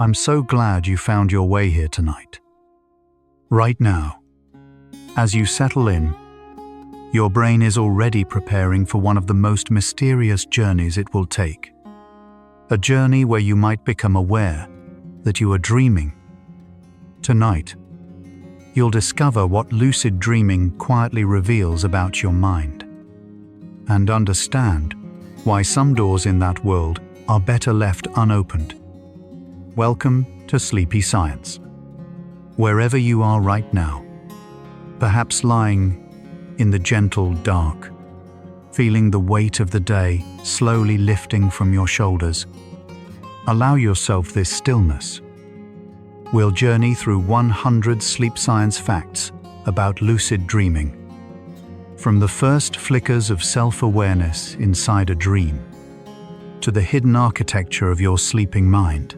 I'm so glad you found your way here tonight. Right now, as you settle in, your brain is already preparing for one of the most mysterious journeys it will take. A journey where you might become aware that you are dreaming. Tonight, you'll discover what lucid dreaming quietly reveals about your mind, and understand why some doors in that world are better left unopened. Welcome to Sleepy Science. Wherever you are right now, perhaps lying in the gentle dark, feeling the weight of the day slowly lifting from your shoulders, allow yourself this stillness. We'll journey through 100 sleep science facts about lucid dreaming, from the first flickers of self-awareness inside a dream, to the hidden architecture of your sleeping mind,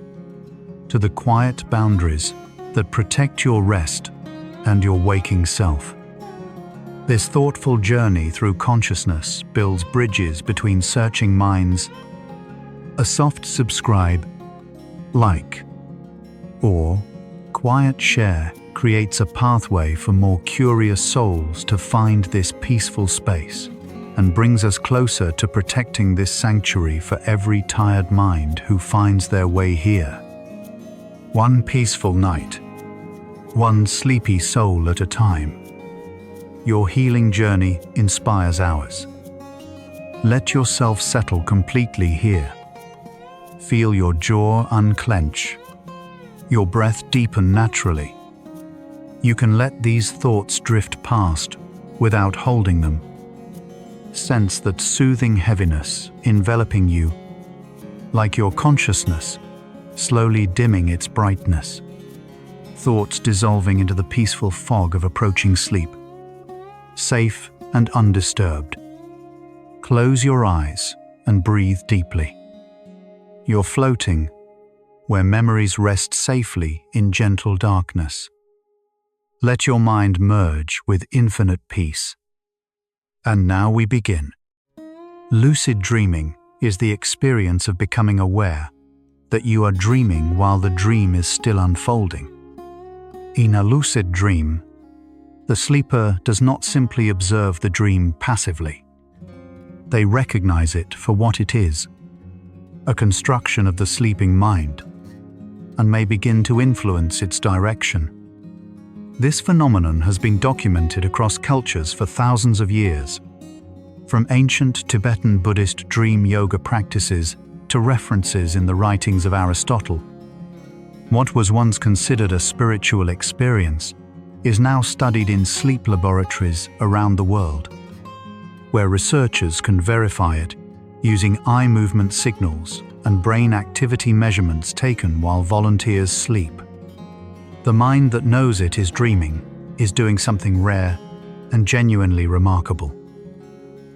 to the quiet boundaries that protect your rest and your waking self. This thoughtful journey through consciousness builds bridges between searching minds. A soft subscribe, like, or quiet share creates a pathway for more curious souls to find this peaceful space, and brings us closer to protecting this sanctuary for every tired mind who finds their way here. One peaceful night, one sleepy soul at a time. Your healing journey inspires ours. Let yourself settle completely here. Feel your jaw unclench, your breath deepen naturally. You can let these thoughts drift past without holding them. Sense that soothing heaviness enveloping you, like your consciousness slowly dimming its brightness, thoughts dissolving into the peaceful fog of approaching sleep, safe and undisturbed. Close your eyes and breathe deeply. You're floating where memories rest safely in gentle darkness. Let your mind merge with infinite peace. And now we begin. Lucid dreaming is the experience of becoming aware that you are dreaming while the dream is still unfolding. In a lucid dream, the sleeper does not simply observe the dream passively. They recognize it for what it is, a construction of the sleeping mind, and may begin to influence its direction. This phenomenon has been documented across cultures for thousands of years, from ancient Tibetan Buddhist dream yoga practices to references in the writings of Aristotle. What was once considered a spiritual experience is now studied in sleep laboratories around the world, where researchers can verify it using eye movement signals and brain activity measurements taken while volunteers sleep. The mind that knows it is dreaming is doing something rare and genuinely remarkable.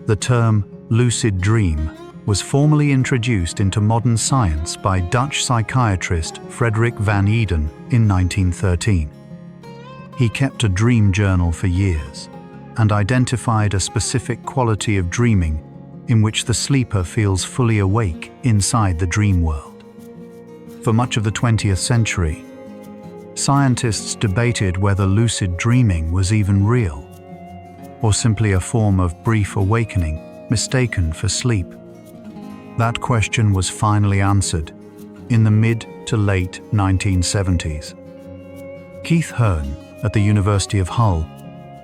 The term lucid dream was formally introduced into modern science by Dutch psychiatrist Frederik van Eeden in 1913. He kept a dream journal for years and identified a specific quality of dreaming in which the sleeper feels fully awake inside the dream world. For much of the 20th century, scientists debated whether lucid dreaming was even real, or simply a form of brief awakening mistaken for sleep. That question was finally answered in the mid to late 1970s. Keith Hearn at the University of Hull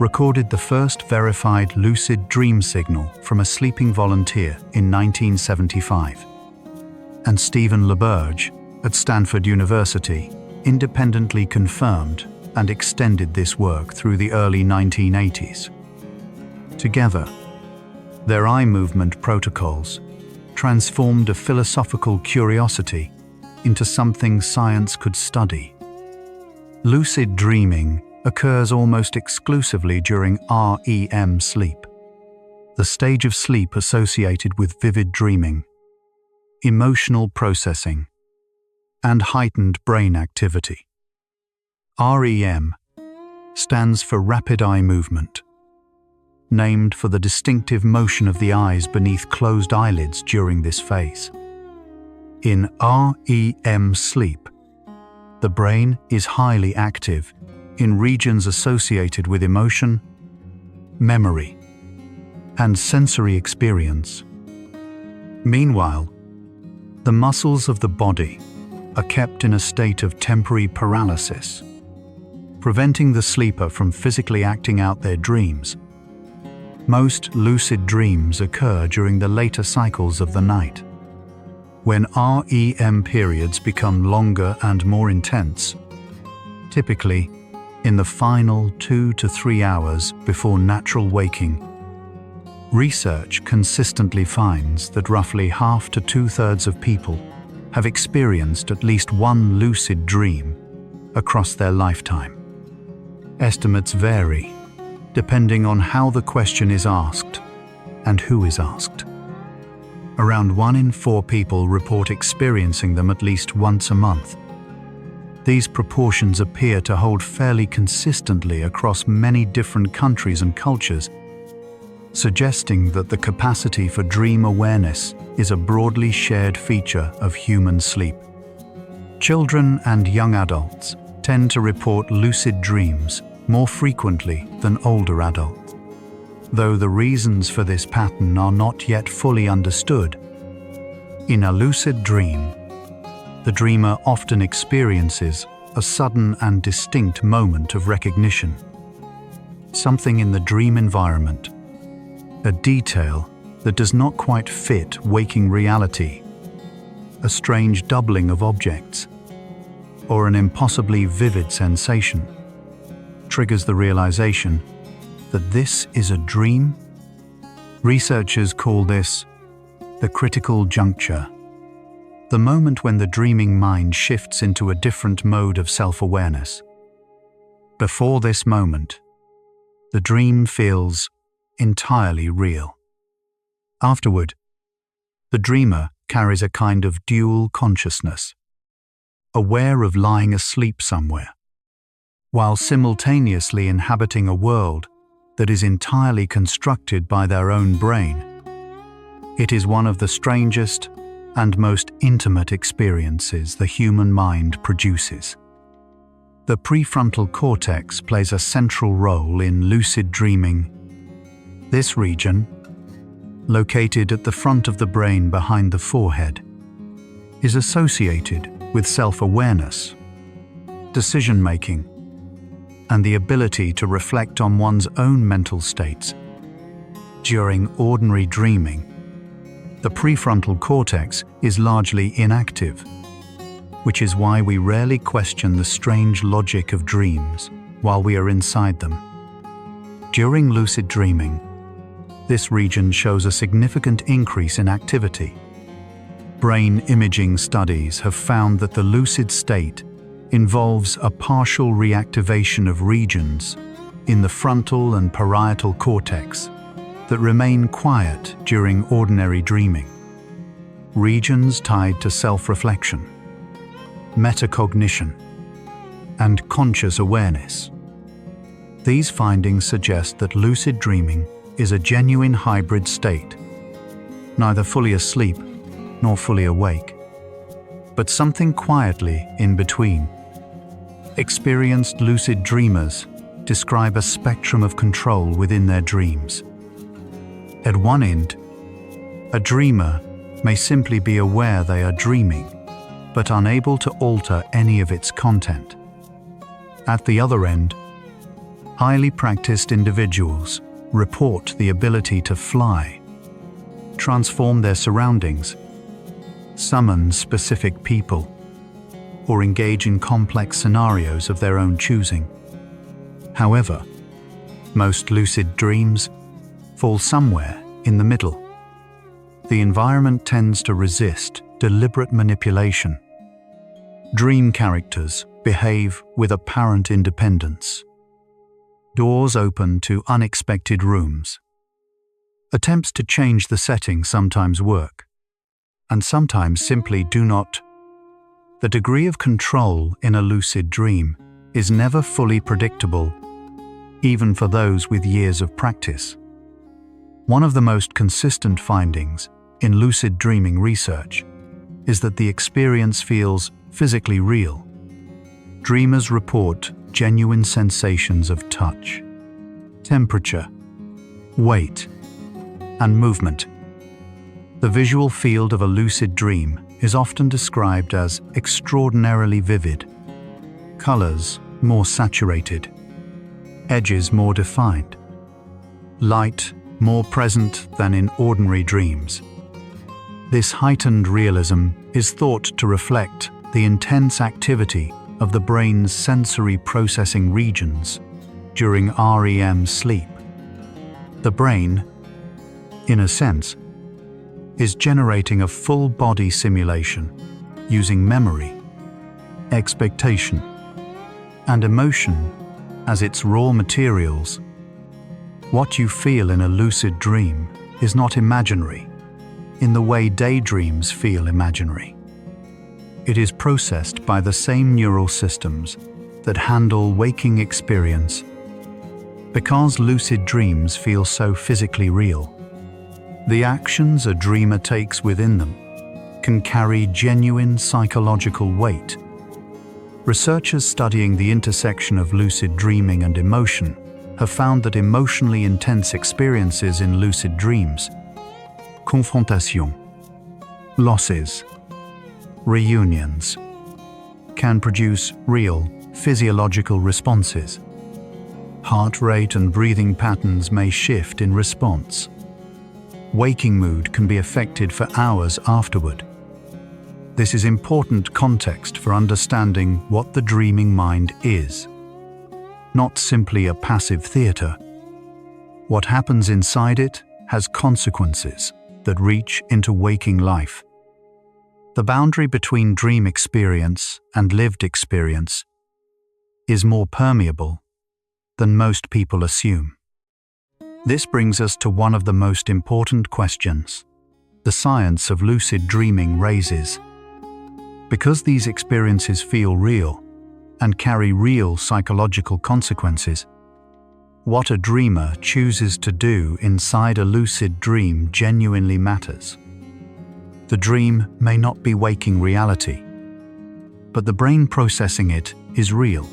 recorded the first verified lucid dream signal from a sleeping volunteer in 1975. And Stephen LaBerge at Stanford University independently confirmed and extended this work through the early 1980s. Together, their eye movement protocols transformed a philosophical curiosity into something science could study. Lucid dreaming occurs almost exclusively during REM sleep, the stage of sleep associated with vivid dreaming, emotional processing, and heightened brain activity. REM stands for rapid eye movement, named for the distinctive motion of the eyes beneath closed eyelids during this phase. In REM sleep, the brain is highly active in regions associated with emotion, memory, and sensory experience. Meanwhile, the muscles of the body are kept in a state of temporary paralysis, preventing the sleeper from physically acting out their dreams. Most lucid dreams occur during the later cycles of the night, when REM periods become longer and more intense, typically in the final 2 to 3 hours before natural waking. Research consistently finds that roughly half to two-thirds of people have experienced at least one lucid dream across their lifetime. Estimates vary depending on how the question is asked and who is asked. Around 1 in 4 people report experiencing them at least once a month. These proportions appear to hold fairly consistently across many different countries and cultures, suggesting that the capacity for dream awareness is a broadly shared feature of human sleep. Children and young adults tend to report lucid dreams more frequently than older adults. Though the reasons for this pattern are not yet fully understood, in a lucid dream, the dreamer often experiences a sudden and distinct moment of recognition. Something in the dream environment, a detail that does not quite fit waking reality, a strange doubling of objects, or an impossibly vivid sensation, triggers the realization that this is a dream. Researchers call this the critical juncture, the moment when the dreaming mind shifts into a different mode of self-awareness. Before this moment, the dream feels entirely real. Afterward, the dreamer carries a kind of dual consciousness, aware of lying asleep somewhere, while simultaneously inhabiting a world that is entirely constructed by their own brain. It is one of the strangest and most intimate experiences the human mind produces. The prefrontal cortex plays a central role in lucid dreaming. This region, located at the front of the brain behind the forehead, is associated with self-awareness, decision-making, and the ability to reflect on one's own mental states. During ordinary dreaming, the prefrontal cortex is largely inactive, which is why we rarely question the strange logic of dreams while we are inside them. During lucid dreaming, this region shows a significant increase in activity. Brain imaging studies have found that the lucid state involves a partial reactivation of regions in the frontal and parietal cortex that remain quiet during ordinary dreaming. Regions tied to self-reflection, metacognition, and conscious awareness. These findings suggest that lucid dreaming is a genuine hybrid state, neither fully asleep nor fully awake, but something quietly in between. Experienced lucid dreamers describe a spectrum of control within their dreams. At one end, a dreamer may simply be aware they are dreaming, but unable to alter any of its content. At the other end, highly practiced individuals report the ability to fly, transform their surroundings, summon specific people, or engage in complex scenarios of their own choosing. However, most lucid dreams fall somewhere in the middle. The environment tends to resist deliberate manipulation. Dream characters behave with apparent independence. Doors open to unexpected rooms. Attempts to change the setting sometimes work, and sometimes simply do not. The degree of control in a lucid dream is never fully predictable, even for those with years of practice. One of the most consistent findings in lucid dreaming research is that the experience feels physically real. dreamers report genuine sensations of touch, temperature, weight, and movement. The visual field of a lucid dream is often described as extraordinarily vivid, colors more saturated, edges more defined, light more present than in ordinary dreams. This heightened realism is thought to reflect the intense activity of the brain's sensory processing regions during REM sleep. The brain, in a sense, is generating a full-body simulation using memory, expectation, and emotion as its raw materials. What you feel in a lucid dream is not imaginary in the way daydreams feel imaginary. It is processed by the same neural systems that handle waking experience. Because lucid dreams feel so physically real, the actions a dreamer takes within them can carry genuine psychological weight. Researchers studying the intersection of lucid dreaming and emotion have found that emotionally intense experiences in lucid dreams, confrontation, losses, reunions, can produce real physiological responses. Heart rate and breathing patterns may shift in response. Waking mood can be affected for hours afterward. This is important context for understanding what the dreaming mind is. Not simply a passive theater. What happens inside it has consequences that reach into waking life. The boundary between dream experience and lived experience is more permeable than most people assume. This brings us to one of the most important questions the science of lucid dreaming raises. Because these experiences feel real and carry real psychological consequences, what a dreamer chooses to do inside a lucid dream genuinely matters. The dream may not be waking reality, but the brain processing it is real.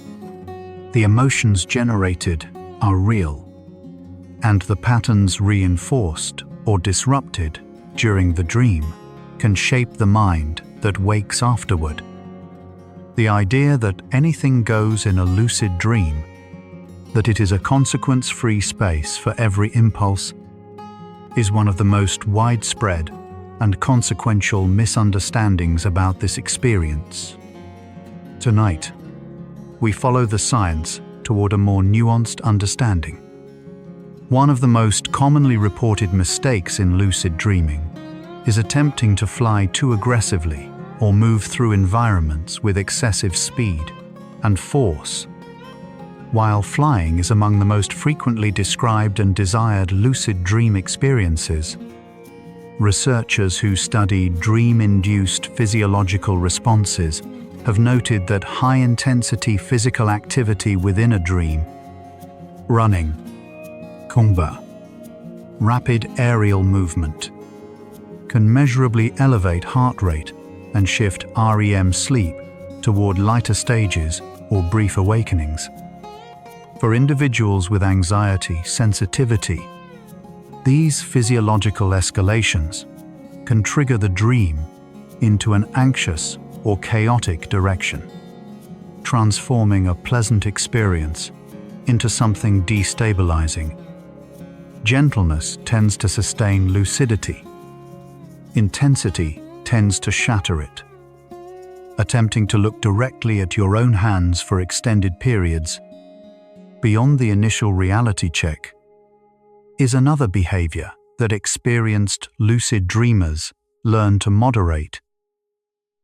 The emotions generated are real, and the patterns reinforced or disrupted during the dream can shape the mind that wakes afterward. The idea that anything goes in a lucid dream, that it is a consequence-free space for every impulse, is one of the most widespread and consequential misunderstandings about this experience. Tonight, we follow the science toward a more nuanced understanding. One of the most commonly reported mistakes in lucid dreaming is attempting to fly too aggressively or move through environments with excessive speed and force. While flying is among the most frequently described and desired lucid dream experiences, researchers who study dream-induced physiological responses have noted that high-intensity physical activity within a dream, running, combat, rapid aerial movement, can measurably elevate heart rate and shift REM sleep toward lighter stages or brief awakenings. For individuals with anxiety sensitivity, these physiological escalations can trigger the dream into an anxious or chaotic direction, transforming a pleasant experience into something destabilizing. Gentleness tends to sustain lucidity. Intensity tends to shatter it. Attempting to look directly at your own hands for extended periods, beyond the initial reality check, is another behavior that experienced lucid dreamers learn to moderate.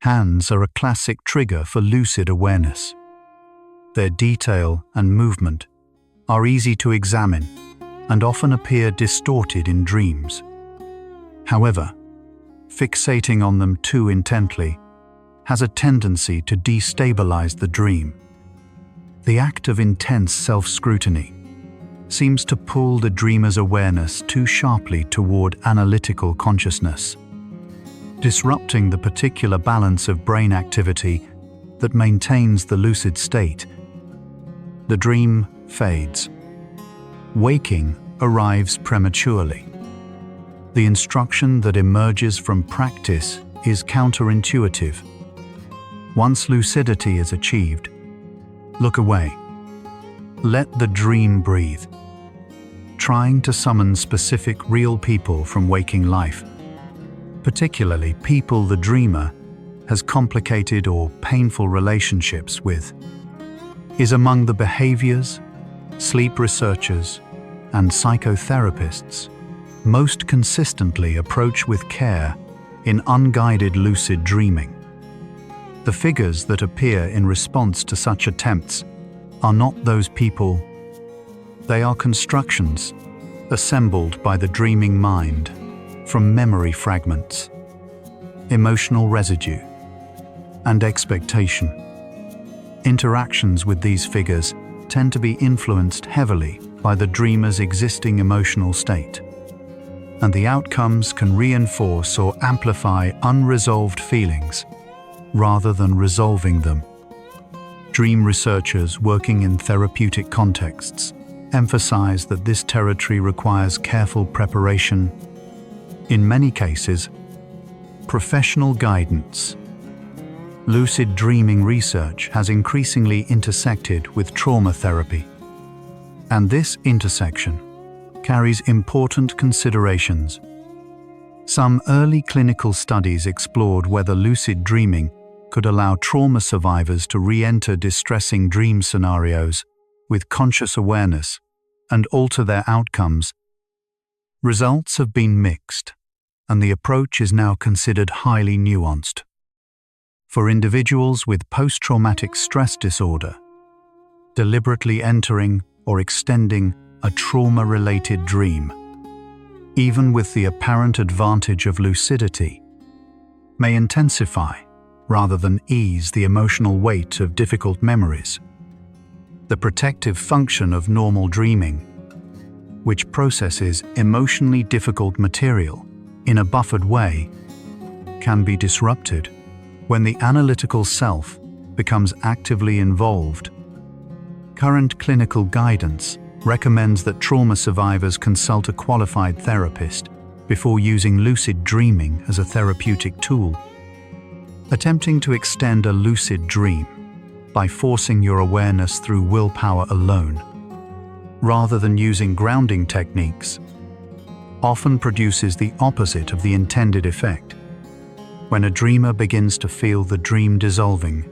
Hands are a classic trigger for lucid awareness. Their detail and movement are easy to examine and often appear distorted in dreams. However, fixating on them too intently has a tendency to destabilize the dream. The act of intense self-scrutiny seems to pull the dreamer's awareness too sharply toward analytical consciousness, disrupting the particular balance of brain activity that maintains the lucid state. The dream fades. Waking arrives prematurely. The instruction that emerges from practice is counterintuitive. Once lucidity is achieved, look away. Let the dream breathe, trying to summon specific real people from waking life, particularly people the dreamer has complicated or painful relationships with, is among the behaviors, sleep researchers, and psychotherapists most consistently approach with care in unguided lucid dreaming. The figures that appear in response to such attempts are not those people. They are constructions assembled by the dreaming mind from memory fragments, emotional residue, and expectation. Interactions with these figures tend to be influenced heavily by the dreamer's existing emotional state, and the outcomes can reinforce or amplify unresolved feelings rather than resolving them. Dream researchers working in therapeutic contexts emphasize that this territory requires careful preparation, in many cases, professional guidance. Lucid dreaming research has increasingly intersected with trauma therapy, and this intersection carries important considerations. Some early clinical studies explored whether lucid dreaming could allow trauma survivors to re-enter distressing dream scenarios with conscious awareness and alter their outcomes. Results have been mixed, and the approach is now considered highly nuanced. For individuals with post-traumatic stress disorder, deliberately entering or extending a trauma-related dream, even with the apparent advantage of lucidity, may intensify rather than ease the emotional weight of difficult memories. The protective function of normal dreaming, which processes emotionally difficult material in a buffered way, can be disrupted when the analytical self becomes actively involved. Current clinical guidance recommends that trauma survivors consult a qualified therapist before using lucid dreaming as a therapeutic tool. Attempting to extend a lucid dream by forcing your awareness through willpower alone, rather than using grounding techniques, often produces the opposite of the intended effect. When a dreamer begins to feel the dream dissolving,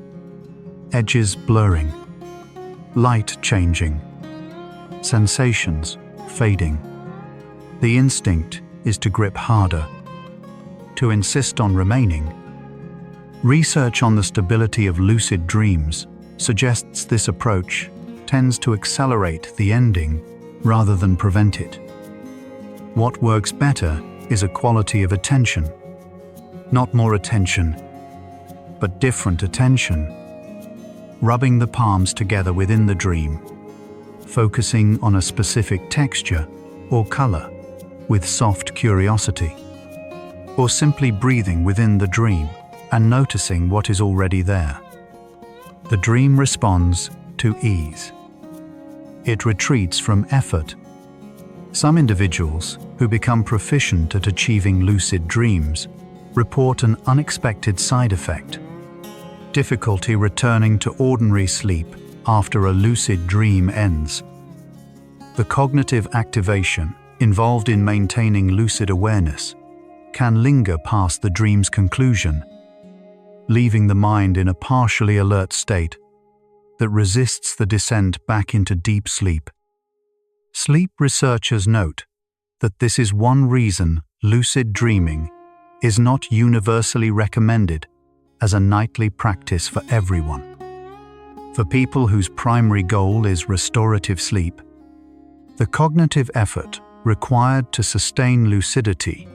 edges blurring, light changing, sensations fading, the instinct is to grip harder, to insist on remaining. Research on the stability of lucid dreams suggests this approach tends to accelerate the ending rather than prevent it. What works better is a quality of attention, not more attention, but different attention, rubbing the palms together within the dream, focusing on a specific texture or color with soft curiosity, or simply breathing within the dream and noticing what is already there. The dream responds to ease. It retreats from effort. Some individuals who become proficient at achieving lucid dreams report an unexpected side effect: difficulty returning to ordinary sleep after a lucid dream ends. The cognitive activation involved in maintaining lucid awareness can linger past the dream's conclusion, leaving the mind in a partially alert state that resists the descent back into deep sleep. Sleep researchers note that this is one reason lucid dreaming is not universally recommended as a nightly practice for everyone. For people whose primary goal is restorative sleep, the cognitive effort required to sustain lucidity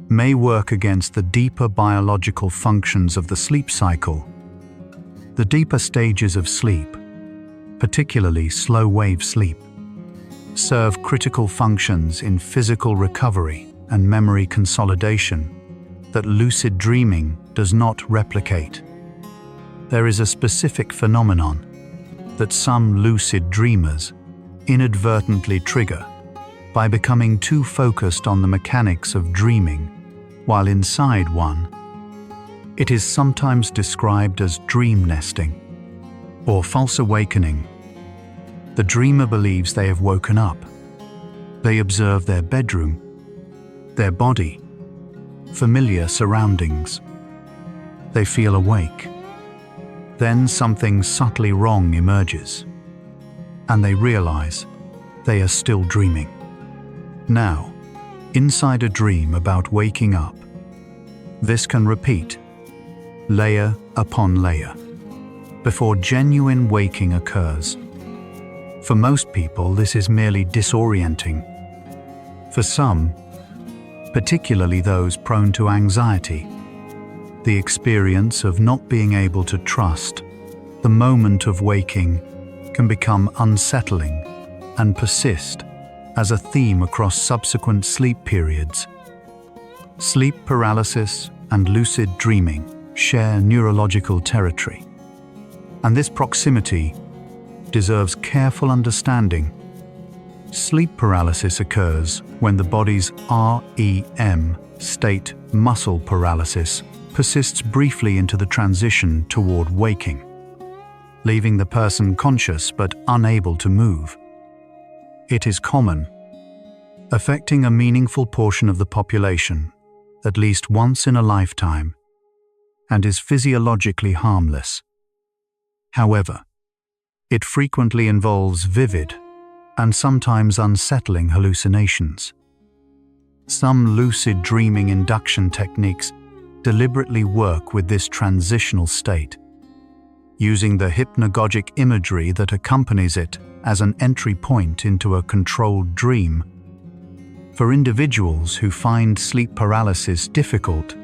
may work against the deeper biological functions of the sleep cycle. The deeper stages of sleep, particularly slow-wave sleep, serve critical functions in physical recovery and memory consolidation that lucid dreaming does not replicate. There is a specific phenomenon that some lucid dreamers inadvertently trigger by becoming too focused on the mechanics of dreaming while inside one. It is sometimes described as dream nesting or false awakening. The dreamer believes they have woken up. They observe their bedroom, their body, familiar surroundings. They feel awake. Then something subtly wrong emerges, and they realize they are still dreaming. Now, inside a dream about waking up, this can repeat, layer upon layer, before genuine waking occurs. For most people, this is merely disorienting. For some, particularly those prone to anxiety, the experience of not being able to trust the moment of waking can become unsettling and persist as a theme across subsequent sleep periods. Sleep paralysis and lucid dreaming share neurological territory, and this proximity deserves careful understanding. Sleep paralysis occurs when the body's REM state, muscle paralysis, persists briefly into the transition toward waking, leaving the person conscious but unable to move. It is common, affecting a meaningful portion of the population at least once in a lifetime, and is physiologically harmless. However, it frequently involves vivid and sometimes unsettling hallucinations. Some lucid dreaming induction techniques deliberately work with this transitional state, using the hypnagogic imagery that accompanies it as an entry point into a controlled dream. For individuals who find sleep paralysis difficult,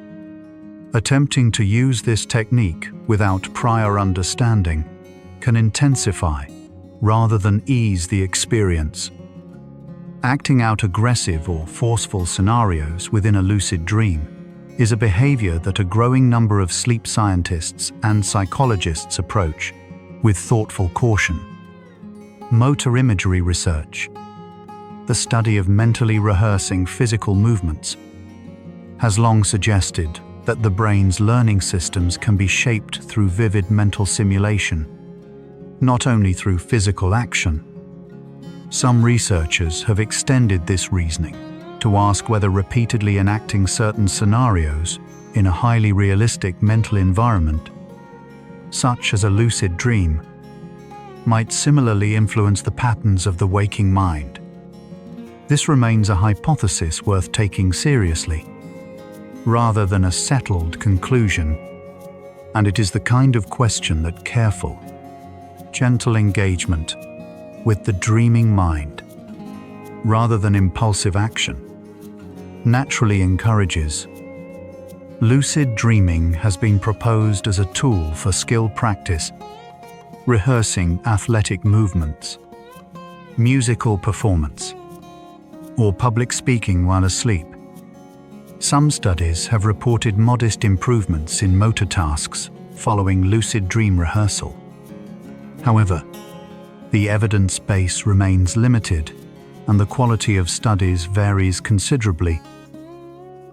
attempting to use this technique without prior understanding can intensify rather than ease the experience. Acting out aggressive or forceful scenarios within a lucid dream is a behavior that a growing number of sleep scientists and psychologists approach with thoughtful caution. Motor imagery research, the study of mentally rehearsing physical movements, has long suggested that the brain's learning systems can be shaped through vivid mental simulation, not only through physical action. Some researchers have extended this reasoning to ask whether repeatedly enacting certain scenarios in a highly realistic mental environment, such as a lucid dream, might similarly influence the patterns of the waking mind. This remains a hypothesis worth taking seriously, rather than a settled conclusion, and it is the kind of question that careful, gentle engagement with the dreaming mind, rather than impulsive action, naturally encourages. Lucid dreaming has been proposed as a tool for skill practice, rehearsing athletic movements, musical performance, or public speaking while asleep. Some studies have reported modest improvements in motor tasks following lucid dream rehearsal. However, the evidence base remains limited, and the quality of studies varies considerably.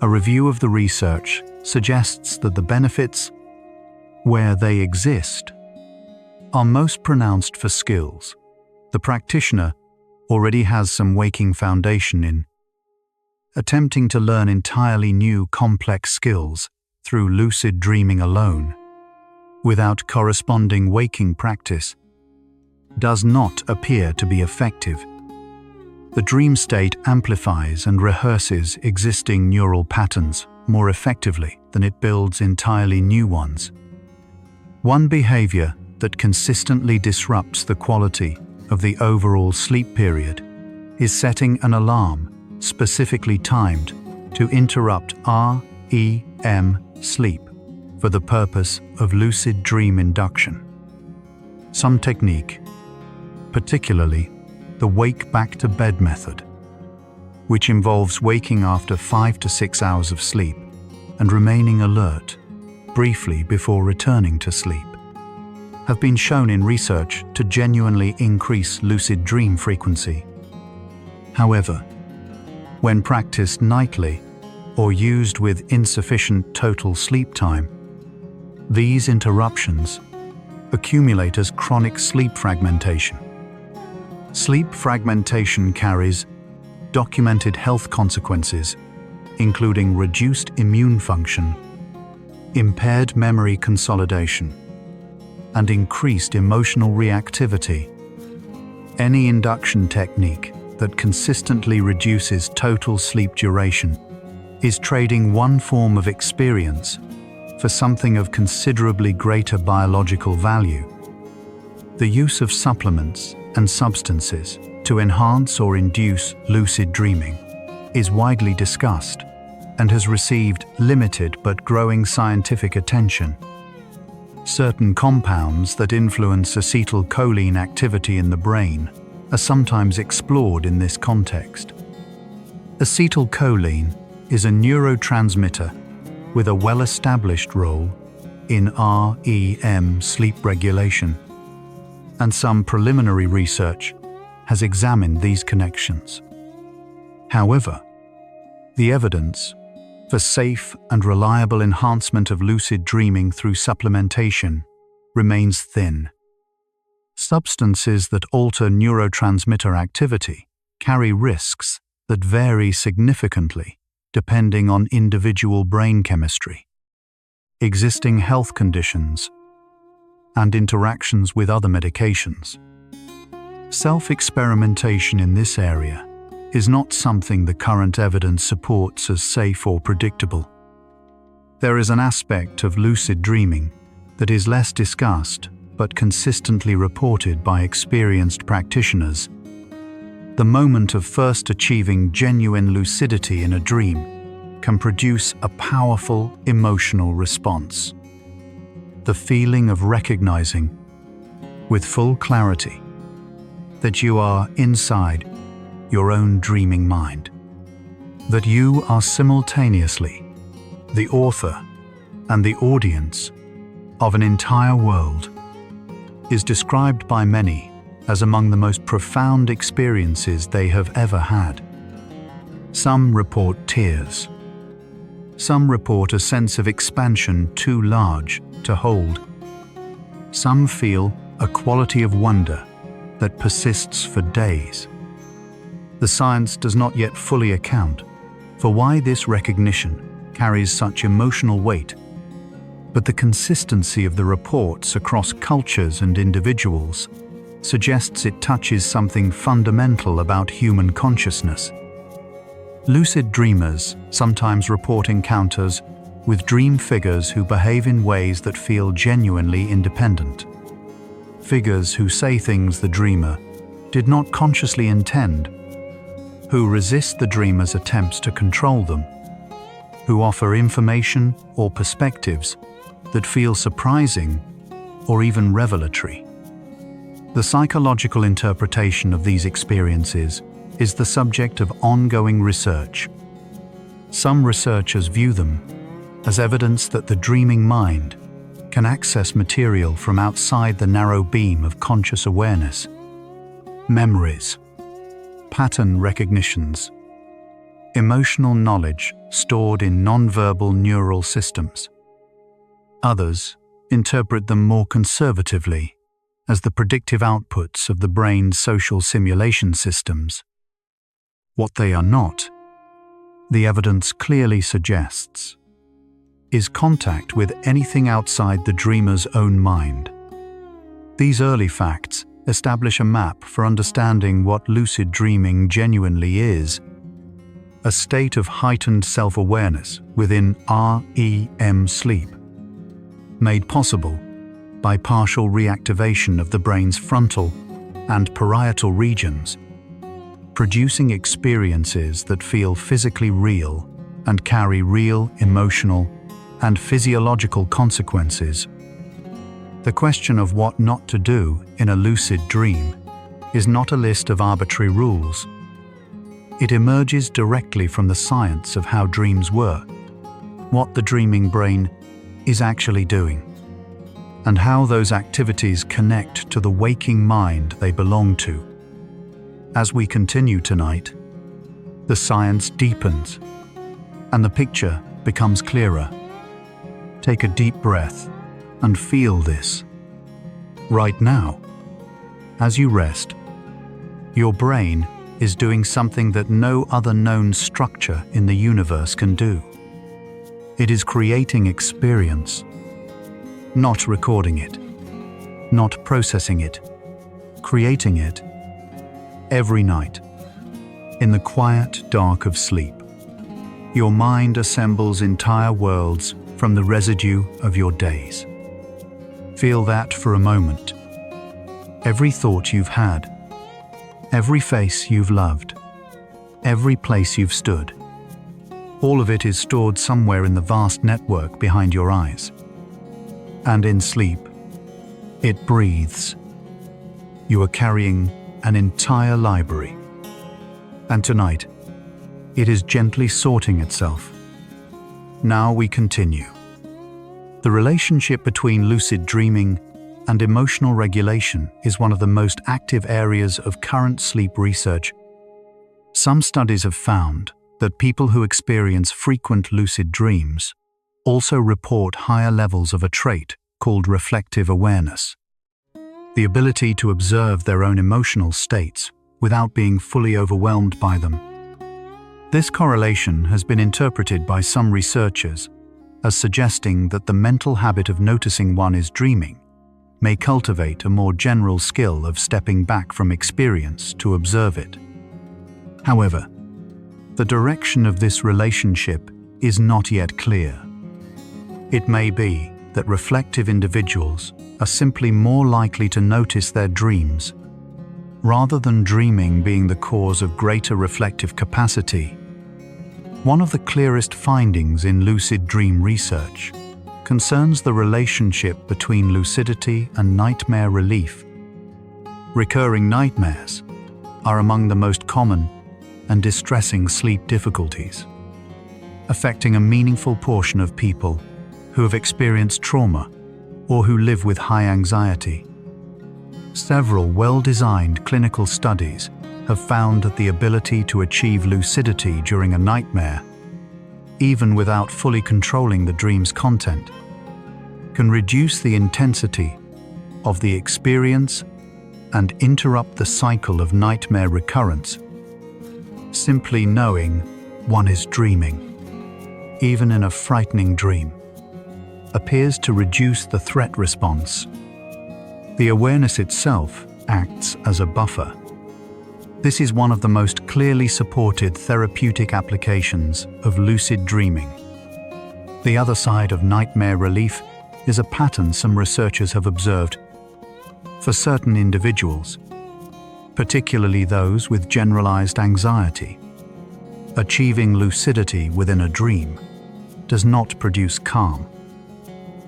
A review of the research suggests that the benefits, where they exist, are most pronounced for skills the practitioner already has some waking foundation in. Attempting to learn entirely new complex skills through lucid dreaming alone, without corresponding waking practice, does not appear to be effective. The dream state amplifies and rehearses existing neural patterns more effectively than it builds entirely new ones. One behavior that consistently disrupts the quality of the overall sleep period is setting an alarm specifically timed to interrupt REM sleep for the purpose of lucid dream induction. Some technique, particularly the wake back to bed method, which involves waking after 5 to 6 hours of sleep and remaining alert briefly before returning to sleep, have been shown in research to genuinely increase lucid dream frequency. However, when practiced nightly or used with insufficient total sleep time, these interruptions accumulate as chronic sleep fragmentation. Sleep fragmentation carries documented health consequences, including reduced immune function, impaired memory consolidation, and increased emotional reactivity. Any induction technique that consistently reduces total sleep duration is trading one form of experience for something of considerably greater biological value. The use of supplements and substances to enhance or induce lucid dreaming is widely discussed and has received limited but growing scientific attention. Certain compounds that influence acetylcholine activity in the brain are sometimes explored in this context. Acetylcholine is a neurotransmitter with a well-established role in REM sleep regulation, and some preliminary research has examined these connections. However, the evidence for safe and reliable enhancement of lucid dreaming through supplementation remains thin. Substances that alter neurotransmitter activity carry risks that vary significantly depending on individual brain chemistry, existing health conditions, and interactions with other medications. Self-experimentation in this area is not something the current evidence supports as safe or predictable. There is an aspect of lucid dreaming that is less discussed but consistently reported by experienced practitioners. The moment of first achieving genuine lucidity in a dream can produce a powerful emotional response. The feeling of recognizing, with full clarity, that you are inside your own dreaming mind, that you are simultaneously the author and the audience of an entire world, is described by many as among the most profound experiences they have ever had. Some report tears. Some report a sense of expansion too large to hold. Some feel a quality of wonder that persists for days. The science does not yet fully account for why this recognition carries such emotional weight, but the consistency of the reports across cultures and individuals suggests it touches something fundamental about human consciousness. Lucid dreamers sometimes report encounters with dream figures who behave in ways that feel genuinely independent. Figures who say things the dreamer did not consciously intend, who resist the dreamer's attempts to control them, who offer information or perspectives that feel surprising or even revelatory. The psychological interpretation of these experiences is the subject of ongoing research. Some researchers view them as evidence that the dreaming mind can access material from outside the narrow beam of conscious awareness. Memories, pattern recognitions, emotional knowledge stored in nonverbal neural systems. Others interpret them more conservatively as the predictive outputs of the brain's social simulation systems. What they are not, the evidence clearly suggests, is contact with anything outside the dreamer's own mind. These early facts establish a map for understanding what lucid dreaming genuinely is: a state of heightened self-awareness within REM sleep, made possible by partial reactivation of the brain's frontal and parietal regions, producing experiences that feel physically real and carry real emotional and physiological consequences. The question of what not to do in a lucid dream is not a list of arbitrary rules. It emerges directly from the science of how dreams work, what the dreaming brain is actually doing. and how those activities connect to the waking mind they belong to. As we continue tonight, the science deepens, and the picture becomes clearer. Take a deep breath and feel this. Right now, as you rest, your brain is doing something that no other known structure in the universe can do. It is creating experience, not recording it, not processing it, creating it every night. In the quiet dark of sleep, your mind assembles entire worlds from the residue of your days. Feel that for a moment. Every thought you've had, every face you've loved, every place you've stood, all of it is stored somewhere in the vast network behind your eyes. And in sleep, it breathes. You are carrying an entire library. And tonight, it is gently sorting itself. Now we continue. The relationship between lucid dreaming and emotional regulation is one of the most active areas of current sleep research. Some studies have found that people who experience frequent lucid dreams also report higher levels of a trait called reflective awareness, the ability to observe their own emotional states without being fully overwhelmed by them. This correlation has been interpreted by some researchers as suggesting that the mental habit of noticing one is dreaming may cultivate a more general skill of stepping back from experience to observe it. However, the direction of this relationship is not yet clear. It may be that reflective individuals are simply more likely to notice their dreams, rather than dreaming being the cause of greater reflective capacity. One of the clearest findings in lucid dream research concerns the relationship between lucidity and nightmare relief. Recurring nightmares are among the most common and distressing sleep difficulties, affecting a meaningful portion of people who have experienced trauma or who live with high anxiety. Several well-designed clinical studies have found that the ability to achieve lucidity during a nightmare, even without fully controlling the dream's content, can reduce the intensity of the experience and interrupt the cycle of nightmare recurrence. Simply knowing one is dreaming, even in a frightening dream, appears to reduce the threat response. The awareness itself acts as a buffer. This is one of the most clearly supported therapeutic applications of lucid dreaming. The other side of nightmare relief is a pattern some researchers have observed. For certain individuals, particularly those with generalized anxiety, achieving lucidity within a dream does not produce calm.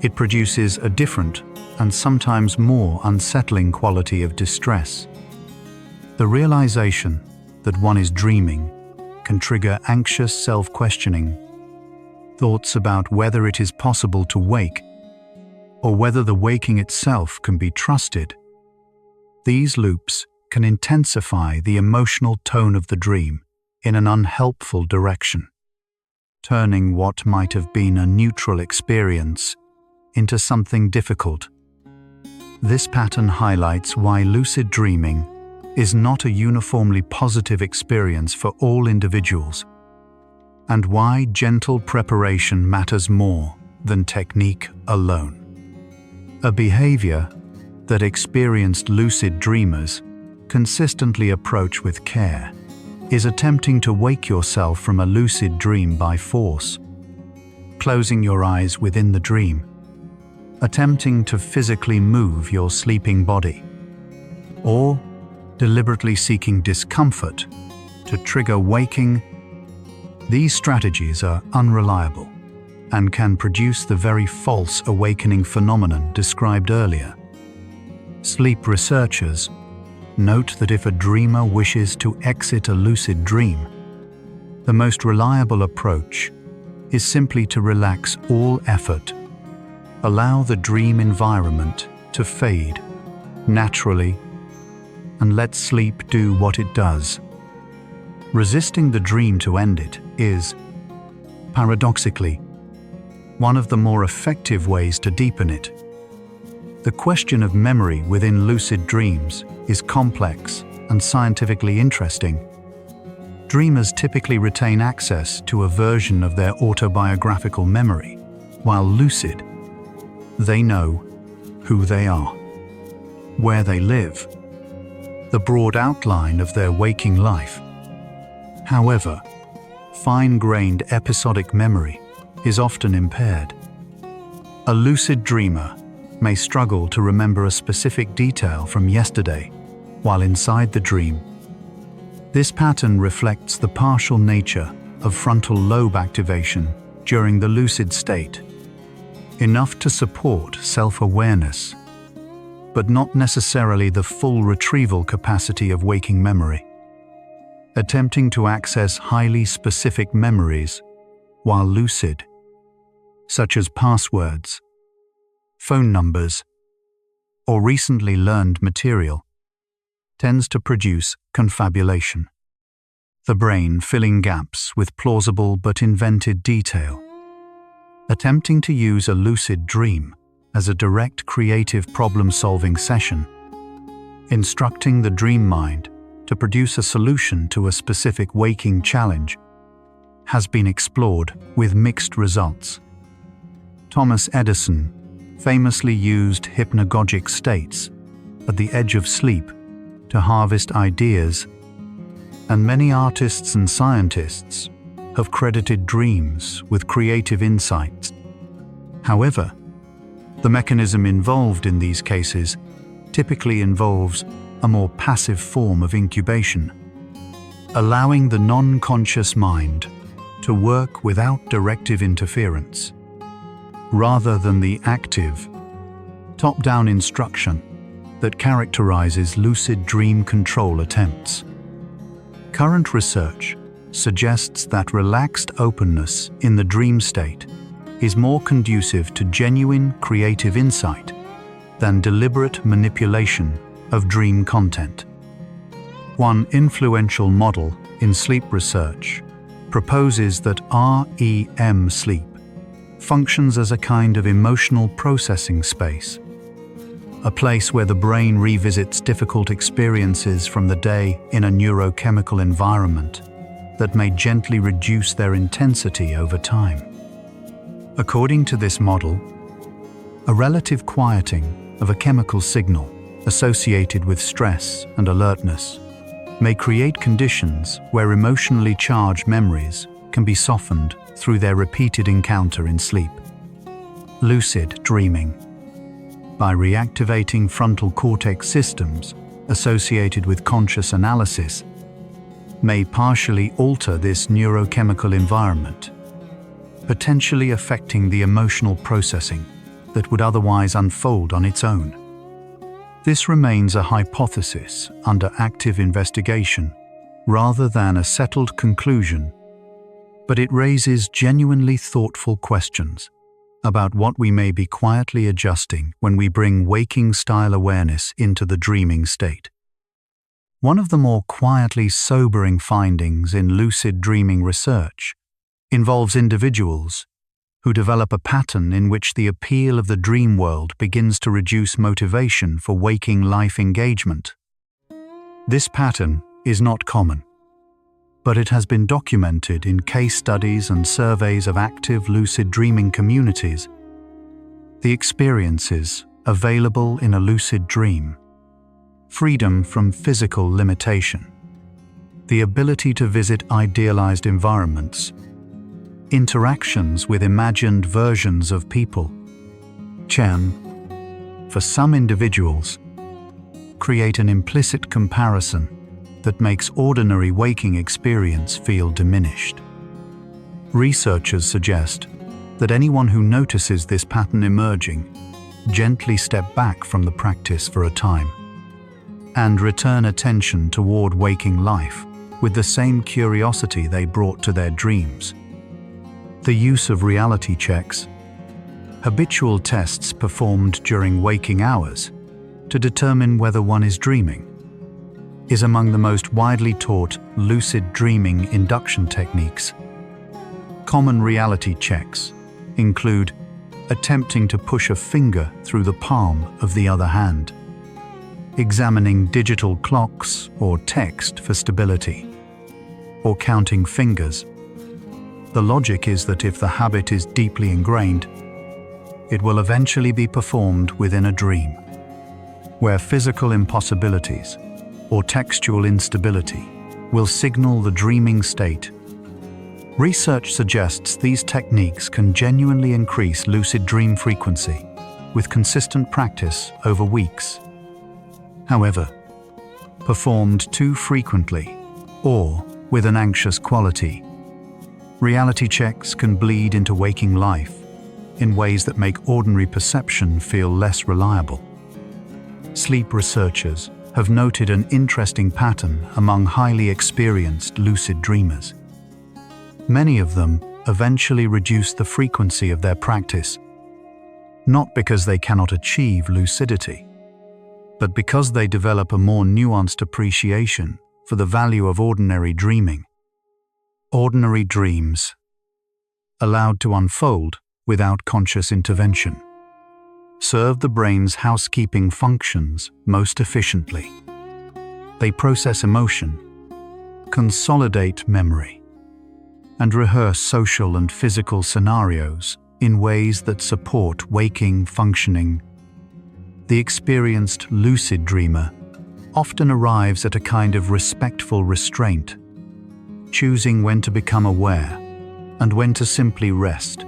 It produces a different and sometimes more unsettling quality of distress. The realization that one is dreaming can trigger anxious self-questioning, thoughts about whether it is possible to wake or whether the waking itself can be trusted. These loops can intensify the emotional tone of the dream in an unhelpful direction, turning what might have been a neutral experience into something difficult. This pattern highlights why lucid dreaming is not a uniformly positive experience for all individuals, and why gentle preparation matters more than technique alone. A behavior that experienced lucid dreamers consistently approach with care is attempting to wake yourself from a lucid dream by force, closing your eyes within the dream, attempting to physically move your sleeping body, or deliberately seeking discomfort to trigger waking. These strategies are unreliable and can produce the very false awakening phenomenon described earlier. Sleep researchers note that if a dreamer wishes to exit a lucid dream, the most reliable approach is simply to relax all effort Allow the dream environment to fade naturally and let sleep do what it does. Resisting the dream to end it is, paradoxically, one of the more effective ways to deepen it. The question of memory within lucid dreams is complex and scientifically interesting. Dreamers typically retain access to a version of their autobiographical memory, while lucid, they know who they are, where they live, the broad outline of their waking life. However, fine-grained episodic memory is often impaired. A lucid dreamer may struggle to remember a specific detail from yesterday while inside the dream. This pattern reflects the partial nature of frontal lobe activation during the lucid state, enough to support self-awareness, but not necessarily the full retrieval capacity of waking memory. Attempting to access highly specific memories while lucid, such as passwords, phone numbers, or recently learned material, tends to produce confabulation, the brain filling gaps with plausible but invented detail. Attempting to use a lucid dream as a direct creative problem-solving session, instructing the dream mind to produce a solution to a specific waking challenge, has been explored with mixed results. Thomas Edison famously used hypnagogic states at the edge of sleep to harvest ideas, and many artists and scientists have credited dreams with creative insights. However, the mechanism involved in these cases typically involves a more passive form of incubation, allowing the non-conscious mind to work without directive interference, rather than the active, top-down instruction that characterizes lucid dream control attempts. Current research suggests that relaxed openness in the dream state is more conducive to genuine creative insight than deliberate manipulation of dream content. One influential model in sleep research proposes that REM sleep functions as a kind of emotional processing space, a place where the brain revisits difficult experiences from the day in a neurochemical environment that may gently reduce their intensity over time. According to this model, a relative quieting of a chemical signal associated with stress and alertness may create conditions where emotionally charged memories can be softened through their repeated encounter in sleep. Lucid dreaming, by reactivating frontal cortex systems associated with conscious analysis, may partially alter this neurochemical environment, potentially affecting the emotional processing that would otherwise unfold on its own. This remains a hypothesis under active investigation rather than a settled conclusion, but it raises genuinely thoughtful questions about what we may be quietly adjusting when we bring waking-style awareness into the dreaming state. One of the more quietly sobering findings in lucid dreaming research involves individuals who develop a pattern in which the appeal of the dream world begins to reduce motivation for waking life engagement. This pattern is not common, but it has been documented in case studies and surveys of active lucid dreaming communities. The experiences available in a lucid dream: freedom from physical limitation, the ability to visit idealized environments, interactions with imagined versions of people, for some individuals, create an implicit comparison that makes ordinary waking experience feel diminished. Researchers suggest that anyone who notices this pattern emerging gently step back from the practice for a time and return attention toward waking life with the same curiosity they brought to their dreams. The use of reality checks, habitual tests performed during waking hours to determine whether one is dreaming, is among the most widely taught lucid dreaming induction techniques. Common reality checks include attempting to push a finger through the palm of the other hand, examining digital clocks or text for stability, or counting fingers. The logic is that if the habit is deeply ingrained, it will eventually be performed within a dream, where physical impossibilities or textual instability will signal the dreaming state. Research suggests these techniques can genuinely increase lucid dream frequency with consistent practice over weeks. However, performed too frequently or with an anxious quality, reality checks can bleed into waking life in ways that make ordinary perception feel less reliable. Sleep researchers have noted an interesting pattern among highly experienced lucid dreamers. Many of them eventually reduce the frequency of their practice, not because they cannot achieve lucidity, but because they develop a more nuanced appreciation for the value of ordinary dreaming. Ordinary dreams, allowed to unfold without conscious intervention, serve the brain's housekeeping functions most efficiently. They process emotion, consolidate memory, and rehearse social and physical scenarios in ways that support waking functioning. The experienced lucid dreamer often arrives at a kind of respectful restraint, choosing when to become aware and when to simply rest,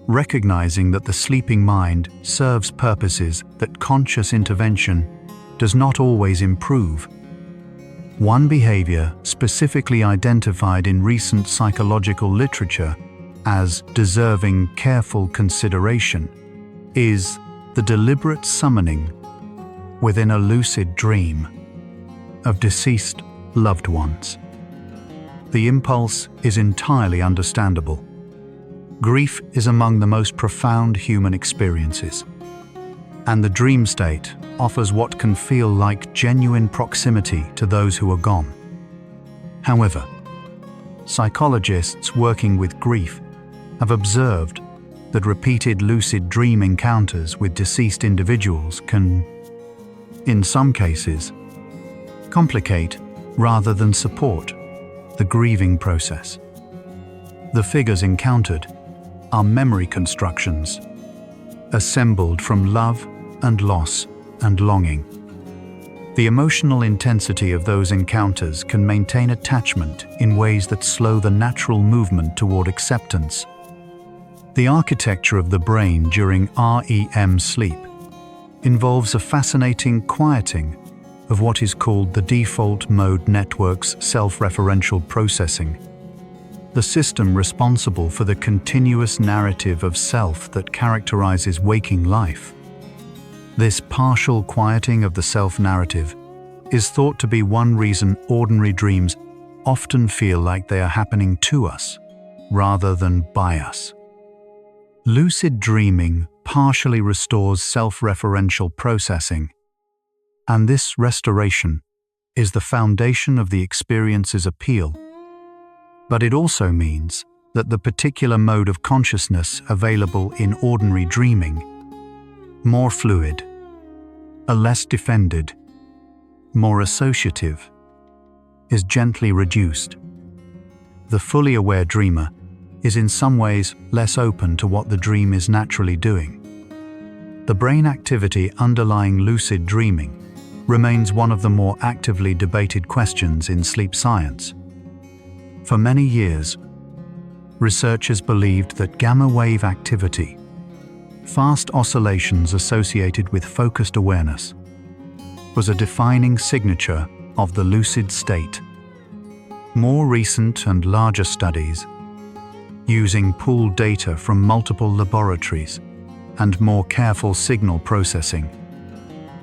recognizing that the sleeping mind serves purposes that conscious intervention does not always improve. One behavior specifically identified in recent psychological literature as deserving careful consideration is the deliberate summoning within a lucid dream of deceased loved ones. The impulse is entirely understandable. Grief is among the most profound human experiences, and the dream state offers what can feel like genuine proximity to those who are gone. However, psychologists working with grief have observed that repeated lucid dream encounters with deceased individuals can, in some cases, complicate rather than support the grieving process. The figures encountered are memory constructions, assembled from love and loss and longing. The emotional intensity of those encounters can maintain attachment in ways that slow the natural movement toward acceptance. The architecture of the brain during REM sleep involves a fascinating quieting of what is called the default mode network's self-referential processing, the system responsible for the continuous narrative of self that characterizes waking life. This partial quieting of the self-narrative is thought to be one reason ordinary dreams often feel like they are happening to us, rather than by us. Lucid dreaming partially restores self-referential processing, and this restoration is the foundation of the experience's appeal. But it also means that the particular mode of consciousness available in ordinary dreaming, more fluid, a less defended, more associative, is gently reduced. The fully aware dreamer is in some ways less open to what the dream is naturally doing. The brain activity underlying lucid dreaming remains one of the more actively debated questions in sleep science. For many years, researchers believed that gamma wave activity, fast oscillations associated with focused awareness, was a defining signature of the lucid state. More recent and larger studies, using pooled data from multiple laboratories and more careful signal processing,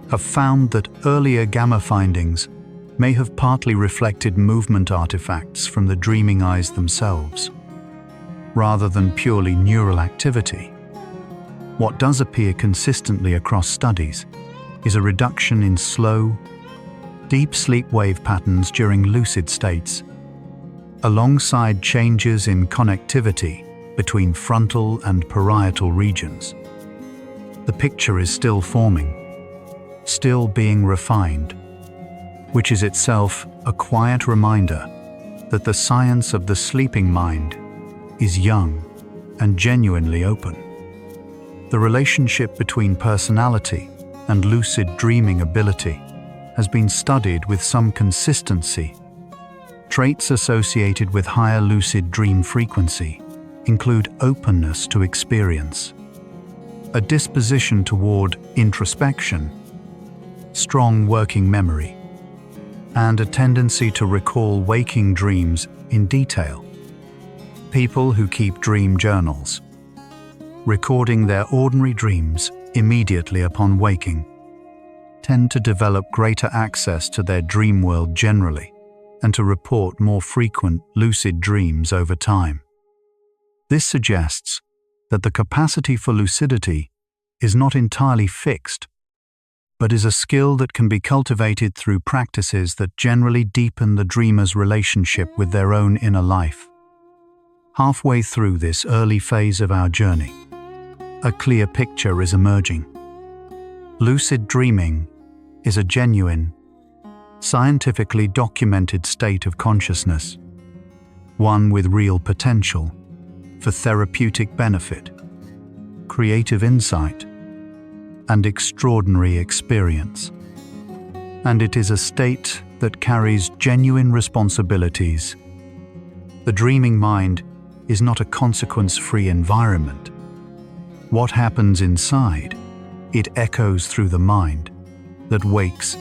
have found that earlier gamma findings may have partly reflected movement artifacts from the dreaming eyes themselves, rather than purely neural activity. What does appear consistently across studies is a reduction in slow, deep sleep wave patterns during lucid states, alongside changes in connectivity between frontal and parietal regions. The picture is still forming, still being refined, which is itself a quiet reminder that the science of the sleeping mind is young and genuinely open. The relationship between personality and lucid dreaming ability has been studied with some consistency. Traits associated with higher lucid dream frequency include openness to experience, a disposition toward introspection, strong working memory, and a tendency to recall waking dreams in detail. People who keep dream journals, recording their ordinary dreams immediately upon waking, tend to develop greater access to their dream world generally and to report more frequent lucid dreams over time. This suggests that the capacity for lucidity is not entirely fixed, but is a skill that can be cultivated through practices that generally deepen the dreamer's relationship with their own inner life. Halfway through this early phase of our journey, a clear picture is emerging. Lucid dreaming is a genuine, scientifically documented state of consciousness, one with real potential for therapeutic benefit, creative insight, and extraordinary experience. And it is a state that carries genuine responsibilities. The dreaming mind is not a consequence-free environment. What happens inside, it echoes through the mind that wakes.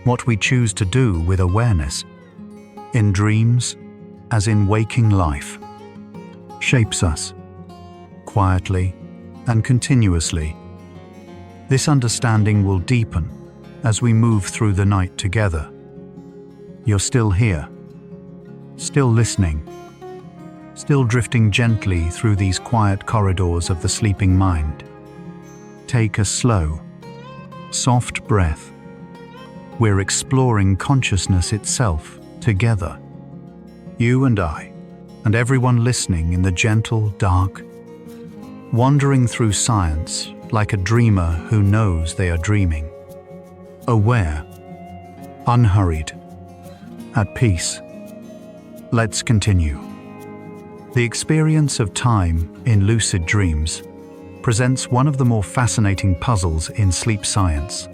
What we choose to do with awareness, in dreams as in waking life, shapes us, quietly and continuously. This understanding will deepen as we move through the night together. You're still here, still listening, still drifting gently through these quiet corridors of the sleeping mind. Take a slow, soft breath. We're exploring consciousness itself together. You and I, and everyone listening in the gentle, dark, wandering through science like a dreamer who knows they are dreaming. Aware, unhurried, at peace. Let's continue. The experience of time in lucid dreams presents one of the more fascinating puzzles in sleep science.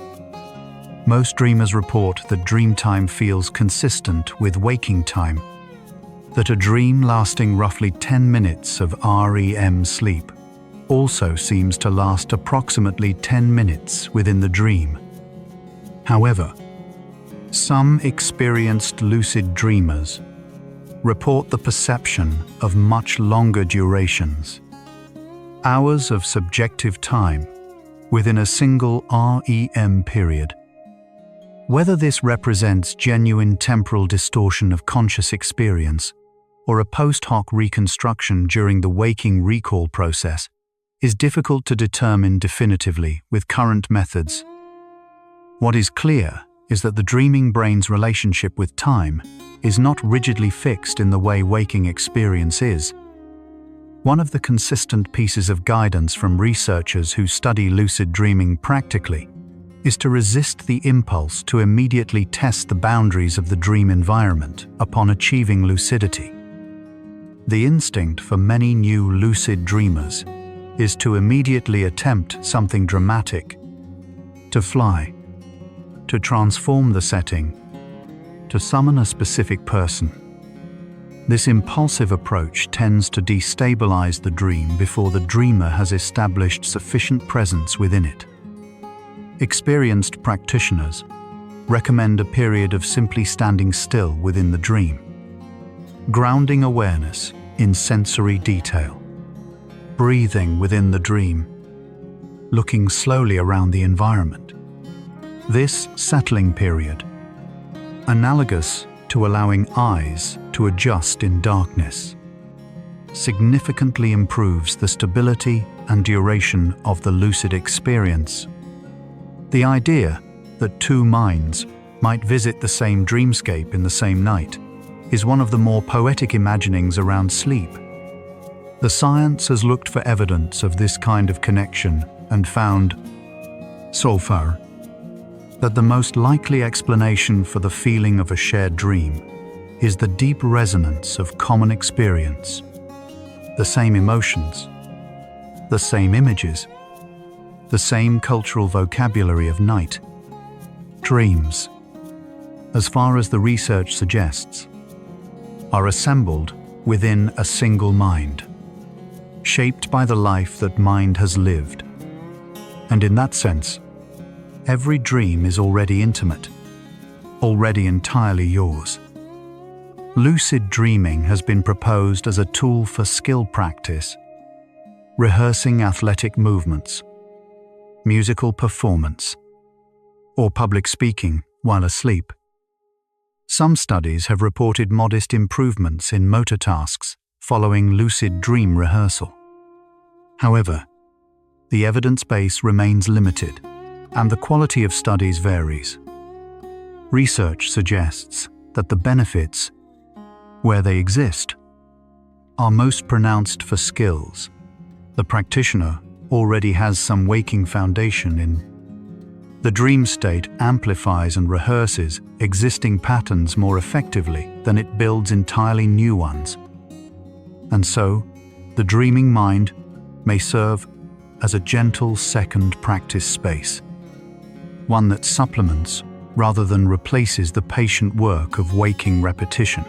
Most dreamers report that dream time feels consistent with waking time, that a dream lasting roughly 10 minutes of REM sleep also seems to last approximately 10 minutes within the dream. However, some experienced lucid dreamers report the perception of much longer durations, hours of subjective time within a single REM period. Whether this represents genuine temporal distortion of conscious experience or a post-hoc reconstruction during the waking recall process is difficult to determine definitively with current methods. What is clear is that the dreaming brain's relationship with time is not rigidly fixed in the way waking experience is. One of the consistent pieces of guidance from researchers who study lucid dreaming practically is to resist the impulse to immediately test the boundaries of the dream environment upon achieving lucidity. The instinct for many new lucid dreamers is to immediately attempt something dramatic, to fly, to transform the setting, to summon a specific person. This impulsive approach tends to destabilize the dream before the dreamer has established sufficient presence within it. Experienced practitioners recommend a period of simply standing still within the dream, grounding awareness in sensory detail, breathing within the dream, looking slowly around the environment. This settling period, analogous to allowing eyes to adjust in darkness, significantly improves the stability and duration of the lucid experience. The idea that two minds might visit the same dreamscape in the same night is one of the more poetic imaginings around sleep. The science has looked for evidence of this kind of connection and found, so far, that the most likely explanation for the feeling of a shared dream is the deep resonance of common experience, the same emotions, the same images, the same cultural vocabulary of night. Dreams, as far as the research suggests, are assembled within a single mind, shaped by the life that mind has lived. And in that sense, every dream is already intimate, already entirely yours. Lucid dreaming has been proposed as a tool for skill practice, rehearsing athletic movements, musical performance, or public speaking while asleep. Some studies have reported modest improvements in motor tasks following lucid dream rehearsal. However, the evidence base remains limited, and the quality of studies varies. Research suggests that the benefits, where they exist, are most pronounced for skills the practitioner already has some waking foundation in. The dream state amplifies and rehearses existing patterns more effectively than it builds entirely new ones. And so, the dreaming mind may serve as a gentle second practice space, one that supplements rather than replaces the patient work of waking repetition.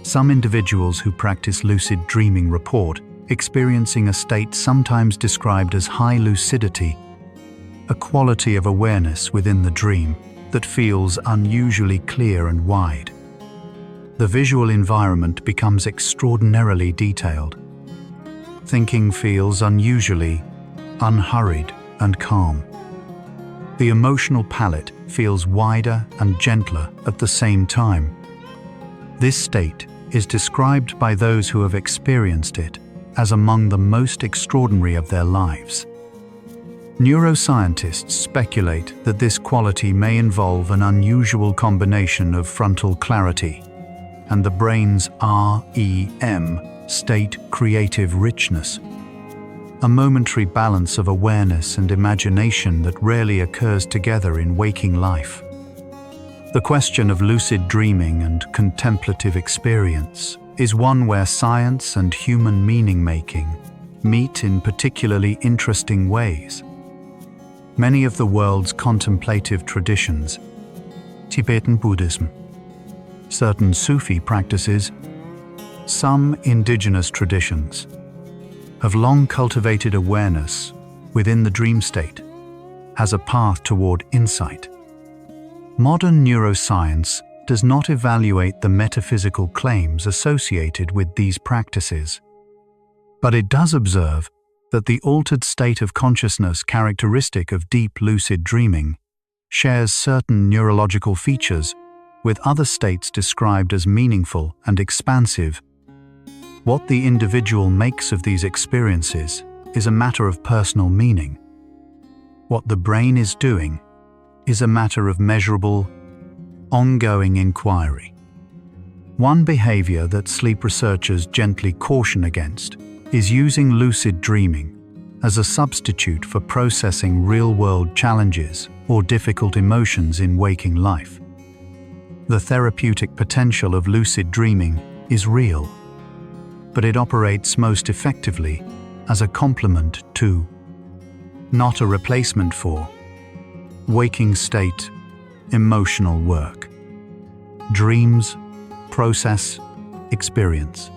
Some individuals who practice lucid dreaming report experiencing a state sometimes described as high lucidity, a quality of awareness within the dream that feels unusually clear and wide. The visual environment becomes extraordinarily detailed. Thinking feels unusually unhurried and calm. The emotional palette feels wider and gentler at the same time. This state is described by those who have experienced it as among the most extraordinary of their lives. Neuroscientists speculate that this quality may involve an unusual combination of frontal clarity and the brain's REM state creative richness, a momentary balance of awareness and imagination that rarely occurs together in waking life. The question of lucid dreaming and contemplative experience is one where science and human meaning-making meet in particularly interesting ways. Many of the world's contemplative traditions, Tibetan Buddhism, certain Sufi practices, some indigenous traditions, have long cultivated awareness within the dream state as a path toward insight. Modern neuroscience does not evaluate the metaphysical claims associated with these practices, but it does observe that the altered state of consciousness characteristic of deep lucid dreaming shares certain neurological features with other states described as meaningful and expansive. What the individual makes of these experiences is a matter of personal meaning. What the brain is doing is a matter of measurable, ongoing inquiry. One behavior that sleep researchers gently caution against is using lucid dreaming as a substitute for processing real-world challenges or difficult emotions in waking life. The therapeutic potential of lucid dreaming is real, but it operates most effectively as a complement to, not a replacement for, waking state, emotional work. Dreams process experience.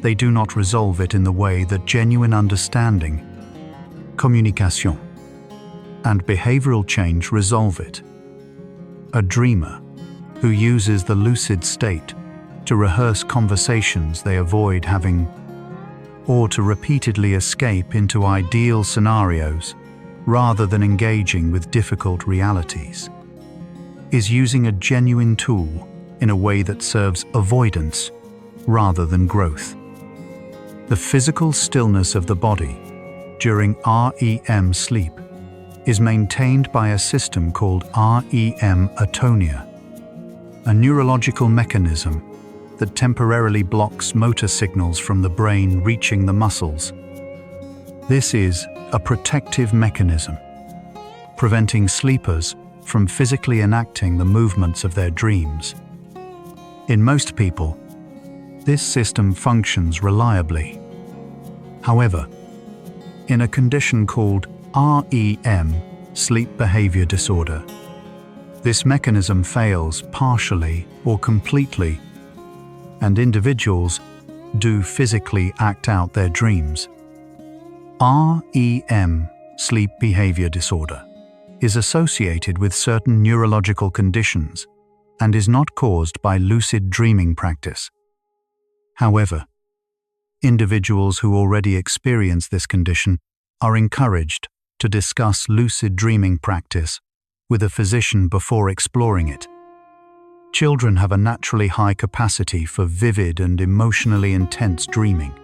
They do not resolve it in the way that genuine understanding, communication, and behavioral change resolve it. A dreamer who uses the lucid state to rehearse conversations they avoid having, or to repeatedly escape into ideal scenarios rather than engaging with difficult realities, is using a genuine tool in a way that serves avoidance rather than growth. The physical stillness of the body during REM sleep is maintained by a system called REM atonia, a neurological mechanism that temporarily blocks motor signals from the brain reaching the muscles. This is a protective mechanism, preventing sleepers from physically enacting the movements of their dreams. In most people, this system functions reliably. However, in a condition called REM, sleep behavior disorder, this mechanism fails partially or completely, and individuals do physically act out their dreams. REM, sleep behavior disorder, is associated with certain neurological conditions and is not caused by lucid dreaming practice. However, individuals who already experience this condition are encouraged to discuss lucid dreaming practice with a physician before exploring it. Children have a naturally high capacity for vivid and emotionally intense dreaming,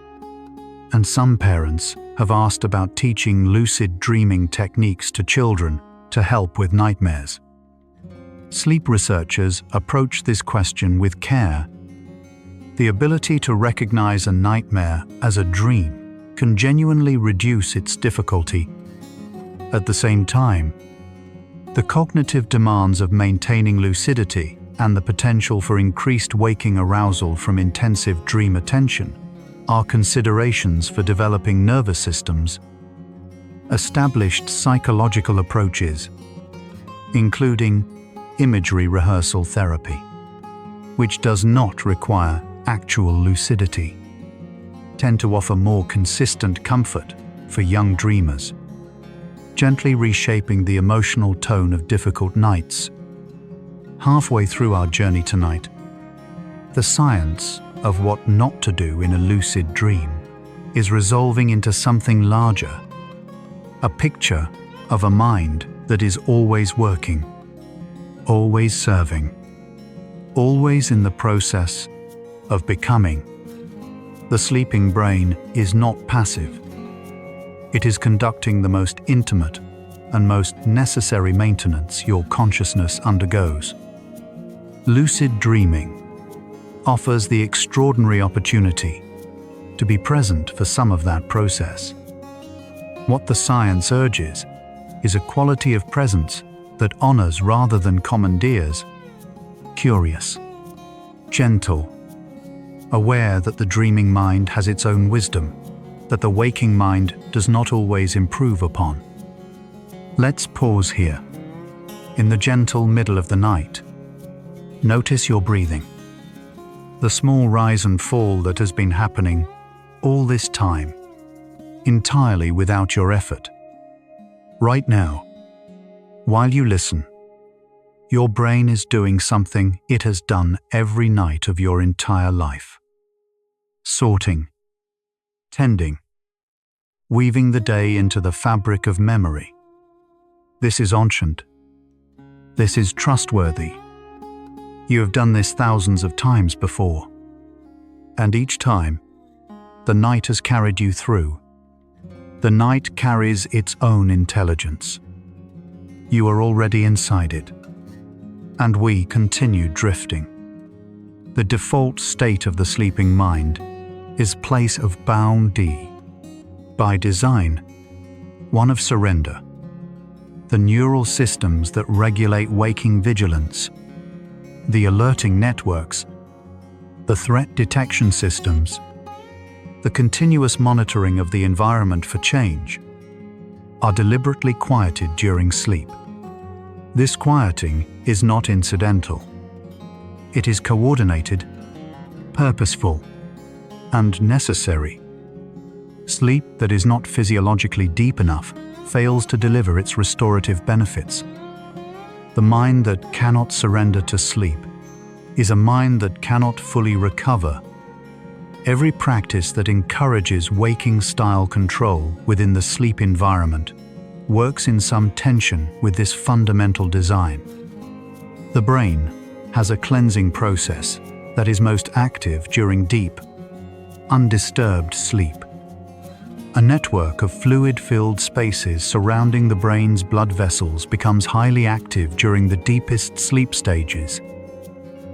and some parents have asked about teaching lucid dreaming techniques to children to help with nightmares. Sleep researchers approach this question with care. The ability to recognize a nightmare as a dream can genuinely reduce its difficulty. At the same time, the cognitive demands of maintaining lucidity and the potential for increased waking arousal from intensive dream attention are considerations for developing nervous systems. Established psychological approaches, including imagery rehearsal therapy, which does not require actual lucidity, tend to offer more consistent comfort for young dreamers, gently reshaping the emotional tone of difficult nights. Halfway through our journey tonight, the science of what not to do in a lucid dream is resolving into something larger, a picture of a mind that is always working, always serving, always in the process of becoming. The sleeping brain is not passive. It is conducting the most intimate and most necessary maintenance your consciousness undergoes. Lucid dreaming offers the extraordinary opportunity to be present for some of that process. What the science urges is a quality of presence that honors rather than commandeers, curious, gentle, aware that the dreaming mind has its own wisdom, that the waking mind does not always improve upon. Let's pause here. In the gentle middle of the night, notice your breathing, the small rise and fall that has been happening all this time, entirely without your effort. Right now, while you listen, your brain is doing something it has done every night of your entire life. Sorting, tending, weaving the day into the fabric of memory. This is ancient. This is trustworthy. You have done this thousands of times before. And each time, the night has carried you through. The night carries its own intelligence. You are already inside it. And we continue drifting. The default state of the sleeping mind is place of boundy. By design, one of surrender. The neural systems that regulate waking vigilance, the alerting networks, the threat detection systems, the continuous monitoring of the environment for change, are deliberately quieted during sleep. This quieting is not incidental. It is coordinated, purposeful, and necessary. Sleep that is not physiologically deep enough fails to deliver its restorative benefits. The mind that cannot surrender to sleep is a mind that cannot fully recover. Every practice that encourages waking-style control within the sleep environment works in some tension with this fundamental design. The brain has a cleansing process that is most active during deep, undisturbed sleep. A network of fluid-filled spaces surrounding the brain's blood vessels becomes highly active during the deepest sleep stages,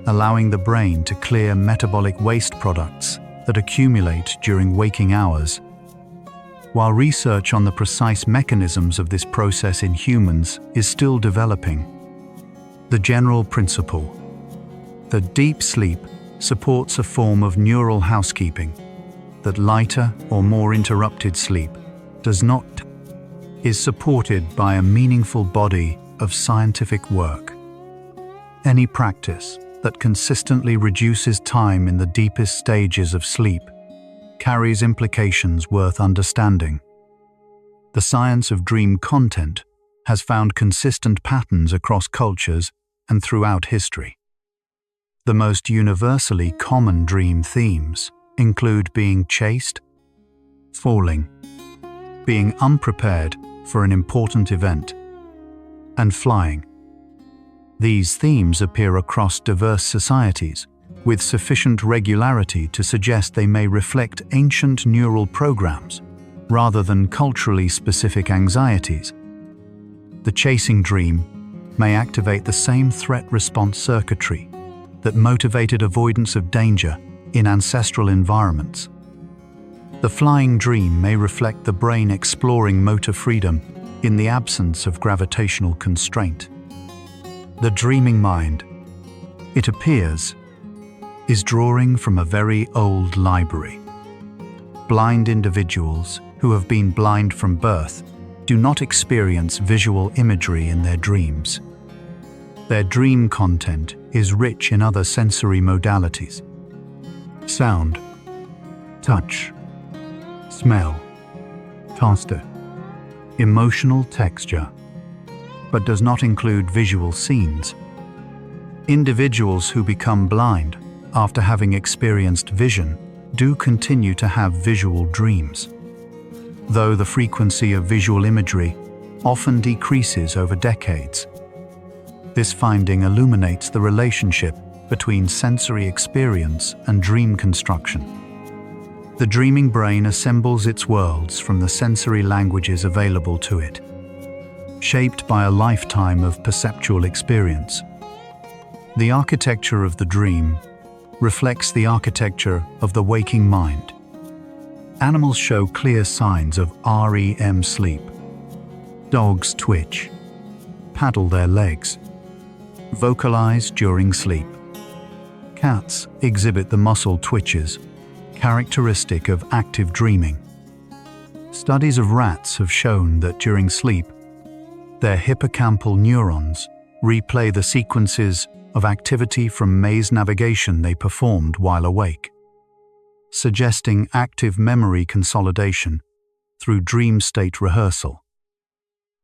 allowing the brain to clear metabolic waste products that accumulate during waking hours. While research on the precise mechanisms of this process in humans is still developing, the general principle that deep sleep supports a form of neural housekeeping that lighter or more interrupted sleep does not is supported by a meaningful body of scientific work. Any practice that consistently reduces time in the deepest stages of sleep carries implications worth understanding. The science of dream content has found consistent patterns across cultures and throughout history. The most universally common dream themes include being chased, falling, being unprepared for an important event, and flying. These themes appear across diverse societies with sufficient regularity to suggest they may reflect ancient neural programs rather than culturally specific anxieties. The chasing dream may activate the same threat response circuitry that motivated avoidance of danger in ancestral environments. The flying dream may reflect the brain exploring motor freedom in the absence of gravitational constraint. The dreaming mind, it appears, is drawing from a very old library. Blind individuals who have been blind from birth do not experience visual imagery in their dreams. Their dream content is rich in other sensory modalities: sound, touch, smell, taste, emotional texture, but does not include visual scenes. Individuals who become blind after having experienced vision do continue to have visual dreams, though the frequency of visual imagery often decreases over decades. This finding illuminates the relationship between sensory experience and dream construction. The dreaming brain assembles its worlds from the sensory languages available to it, shaped by a lifetime of perceptual experience. The architecture of the dream reflects the architecture of the waking mind. Animals show clear signs of REM sleep. Dogs twitch, paddle their legs, vocalize during sleep. Cats exhibit the muscle twitches characteristic of active dreaming. Studies of rats have shown that during sleep, their hippocampal neurons replay the sequences of activity from maze navigation they performed while awake, suggesting active memory consolidation through dream state rehearsal.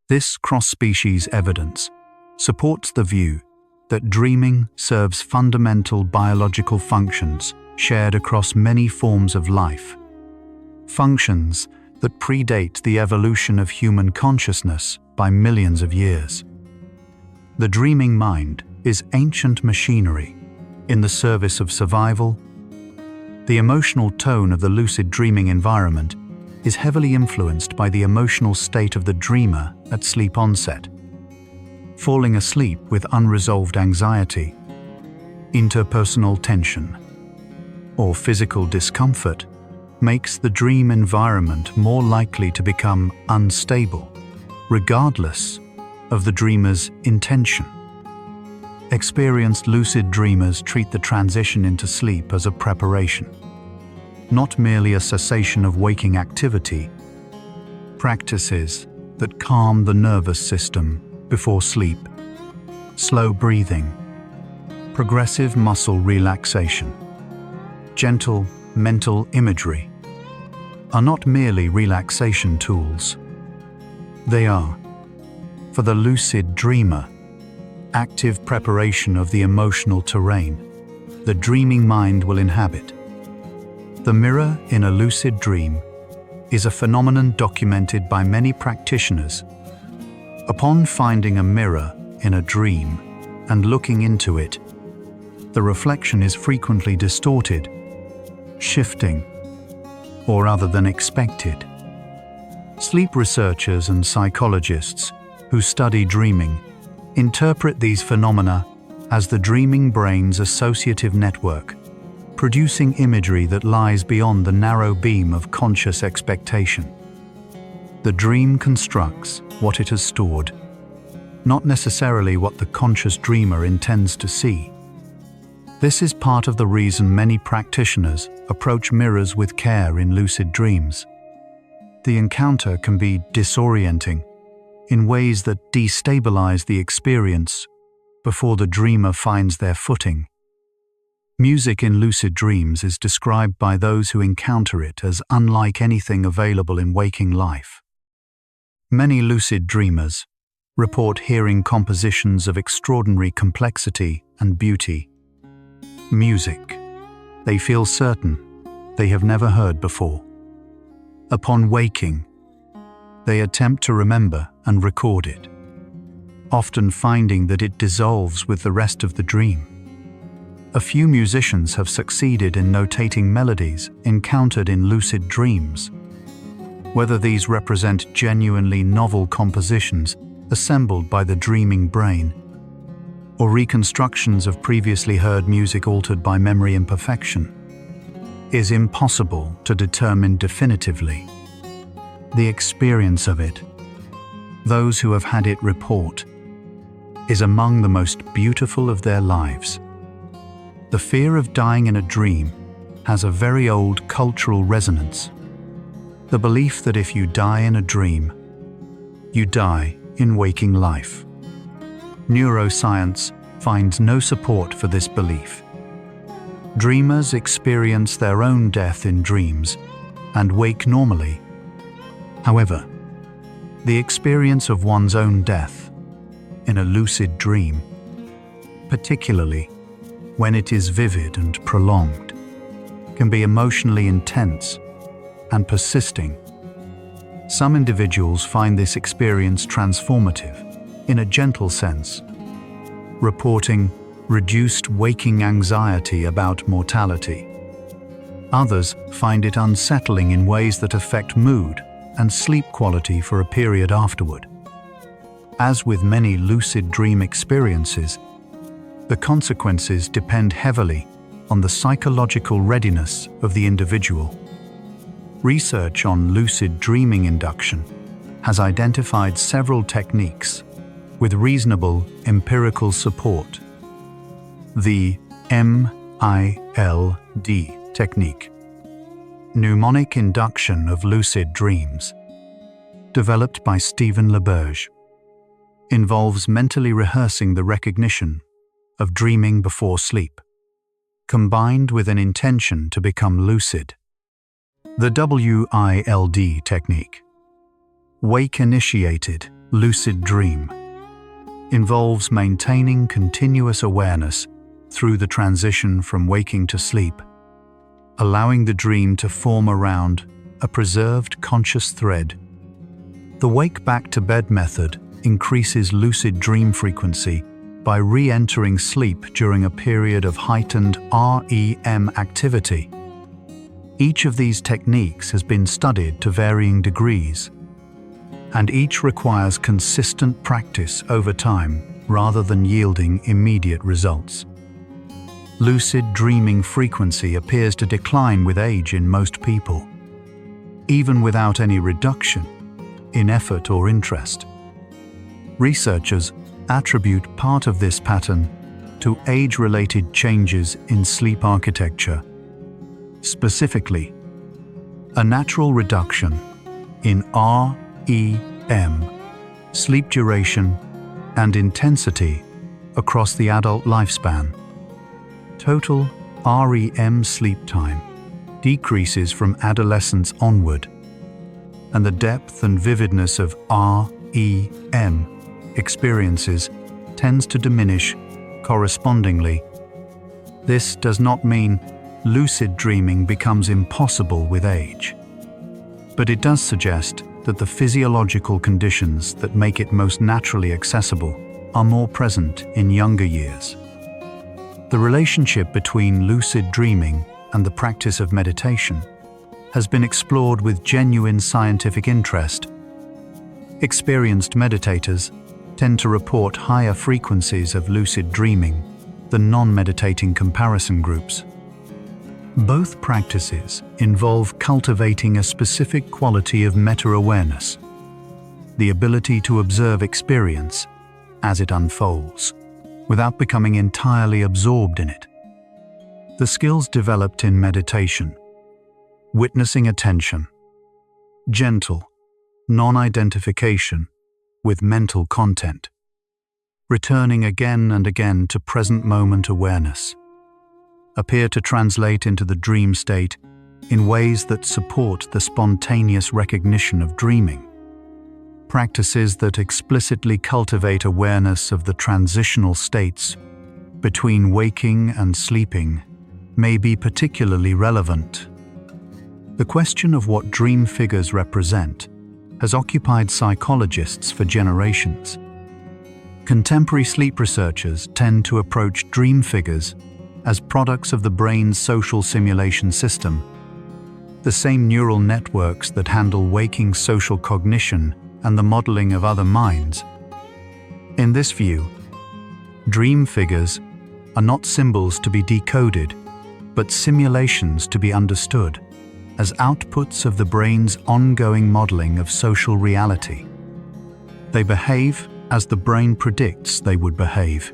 This cross-species evidence supports the view that dreaming serves fundamental biological functions shared across many forms of life, functions that predate the evolution of human consciousness by millions of years. The dreaming mind is ancient machinery in the service of survival. The emotional tone of the lucid dreaming environment is heavily influenced by the emotional state of the dreamer at sleep onset. Falling asleep with unresolved anxiety, interpersonal tension, or physical discomfort makes the dream environment more likely to become unstable, regardless of the dreamer's intention. Experienced lucid dreamers treat the transition into sleep as a preparation, not merely a cessation of waking activity. Practices that calm the nervous system before sleep, slow breathing, progressive muscle relaxation, gentle mental imagery are not merely relaxation tools. They are, for the lucid dreamer, active preparation of the emotional terrain the dreaming mind will inhabit. The mirror in a lucid dream is a phenomenon documented by many practitioners. Upon finding a mirror in a dream and looking into it, the reflection is frequently distorted, shifting, or other than expected. Sleep researchers and psychologists who study dreaming interpret these phenomena as the dreaming brain's associative network, producing imagery that lies beyond the narrow beam of conscious expectation. The dream constructs what it has stored, not necessarily what the conscious dreamer intends to see. This is part of the reason many practitioners approach mirrors with care in lucid dreams. The encounter can be disorienting in ways that destabilize the experience before the dreamer finds their footing. Music in lucid dreams is described by those who encounter it as unlike anything available in waking life. Many lucid dreamers report hearing compositions of extraordinary complexity and beauty. Music they feel certain they have never heard before. Upon waking, they attempt to remember and record it, often finding that it dissolves with the rest of the dream. A few musicians have succeeded in notating melodies encountered in lucid dreams. Whether these represent genuinely novel compositions assembled by the dreaming brain, or reconstructions of previously heard music altered by memory imperfection, is impossible to determine definitively. The experience of it, those who have had it report, is among the most beautiful of their lives. The fear of dying in a dream has a very old cultural resonance. The belief that if you die in a dream, you die in waking life. Neuroscience finds no support for this belief. Dreamers experience their own death in dreams and wake normally. However, the experience of one's own death in a lucid dream, particularly when it is vivid and prolonged, can be emotionally intense and persisting. Some individuals find this experience transformative in a gentle sense, reporting reduced waking anxiety about mortality. Others find it unsettling in ways that affect mood and sleep quality for a period afterward. As with many lucid dream experiences, the consequences depend heavily on the psychological readiness of the individual. Research on lucid dreaming induction has identified several techniques with reasonable empirical support. The MILD technique, mnemonic induction of lucid dreams, developed by Stephen LaBerge, involves mentally rehearsing the recognition of dreaming before sleep, combined with an intention to become lucid. The WILD technique, wake-initiated lucid dream, involves maintaining continuous awareness through the transition from waking to sleep, allowing the dream to form around a preserved conscious thread. The wake-back-to-bed method increases lucid dream frequency by re-entering sleep during a period of heightened REM activity. Each of these techniques has been studied to varying degrees, and each requires consistent practice over time rather than yielding immediate results. Lucid dreaming frequency appears to decline with age in most people, even without any reduction in effort or interest. Researchers attribute part of this pattern to age-related changes in sleep architecture. Specifically, a natural reduction in REM, sleep duration, and intensity across the adult lifespan. Total REM sleep time decreases from adolescence onward, and the depth and vividness of REM experiences tends to diminish correspondingly. This does not mean lucid dreaming becomes impossible with age, but it does suggest that the physiological conditions that make it most naturally accessible are more present in younger years. The relationship between lucid dreaming and the practice of meditation has been explored with genuine scientific interest. Experienced meditators tend to report higher frequencies of lucid dreaming than non-meditating comparison groups. Both practices involve cultivating a specific quality of meta-awareness, the ability to observe experience as it unfolds, without becoming entirely absorbed in it. The skills developed in meditation: witnessing attention, gentle, non-identification with mental content, returning again and again to present moment awareness, appear to translate into the dream state in ways that support the spontaneous recognition of dreaming. Practices that explicitly cultivate awareness of the transitional states between waking and sleeping may be particularly relevant. The question of what dream figures represent has occupied psychologists for generations. Contemporary sleep researchers tend to approach dream figures as products of the brain's social simulation system, the same neural networks that handle waking social cognition and the modeling of other minds. In this view, dream figures are not symbols to be decoded, but simulations to be understood as outputs of the brain's ongoing modeling of social reality. They behave as the brain predicts they would behave,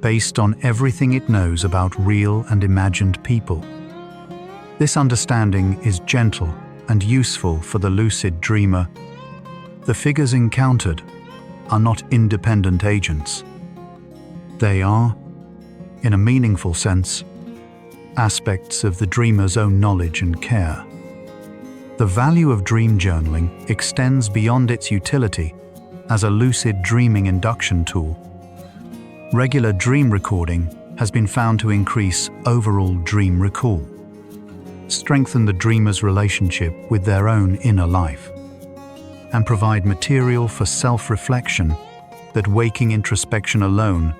based on everything it knows about real and imagined people. This understanding is gentle and useful for the lucid dreamer. The figures encountered are not independent agents. They are, in a meaningful sense, aspects of the dreamer's own knowledge and care. The value of dream journaling extends beyond its utility as a lucid dreaming induction tool. Regular dream recording has been found to increase overall dream recall, strengthen the dreamer's relationship with their own inner life, and provide material for self-reflection that waking introspection alone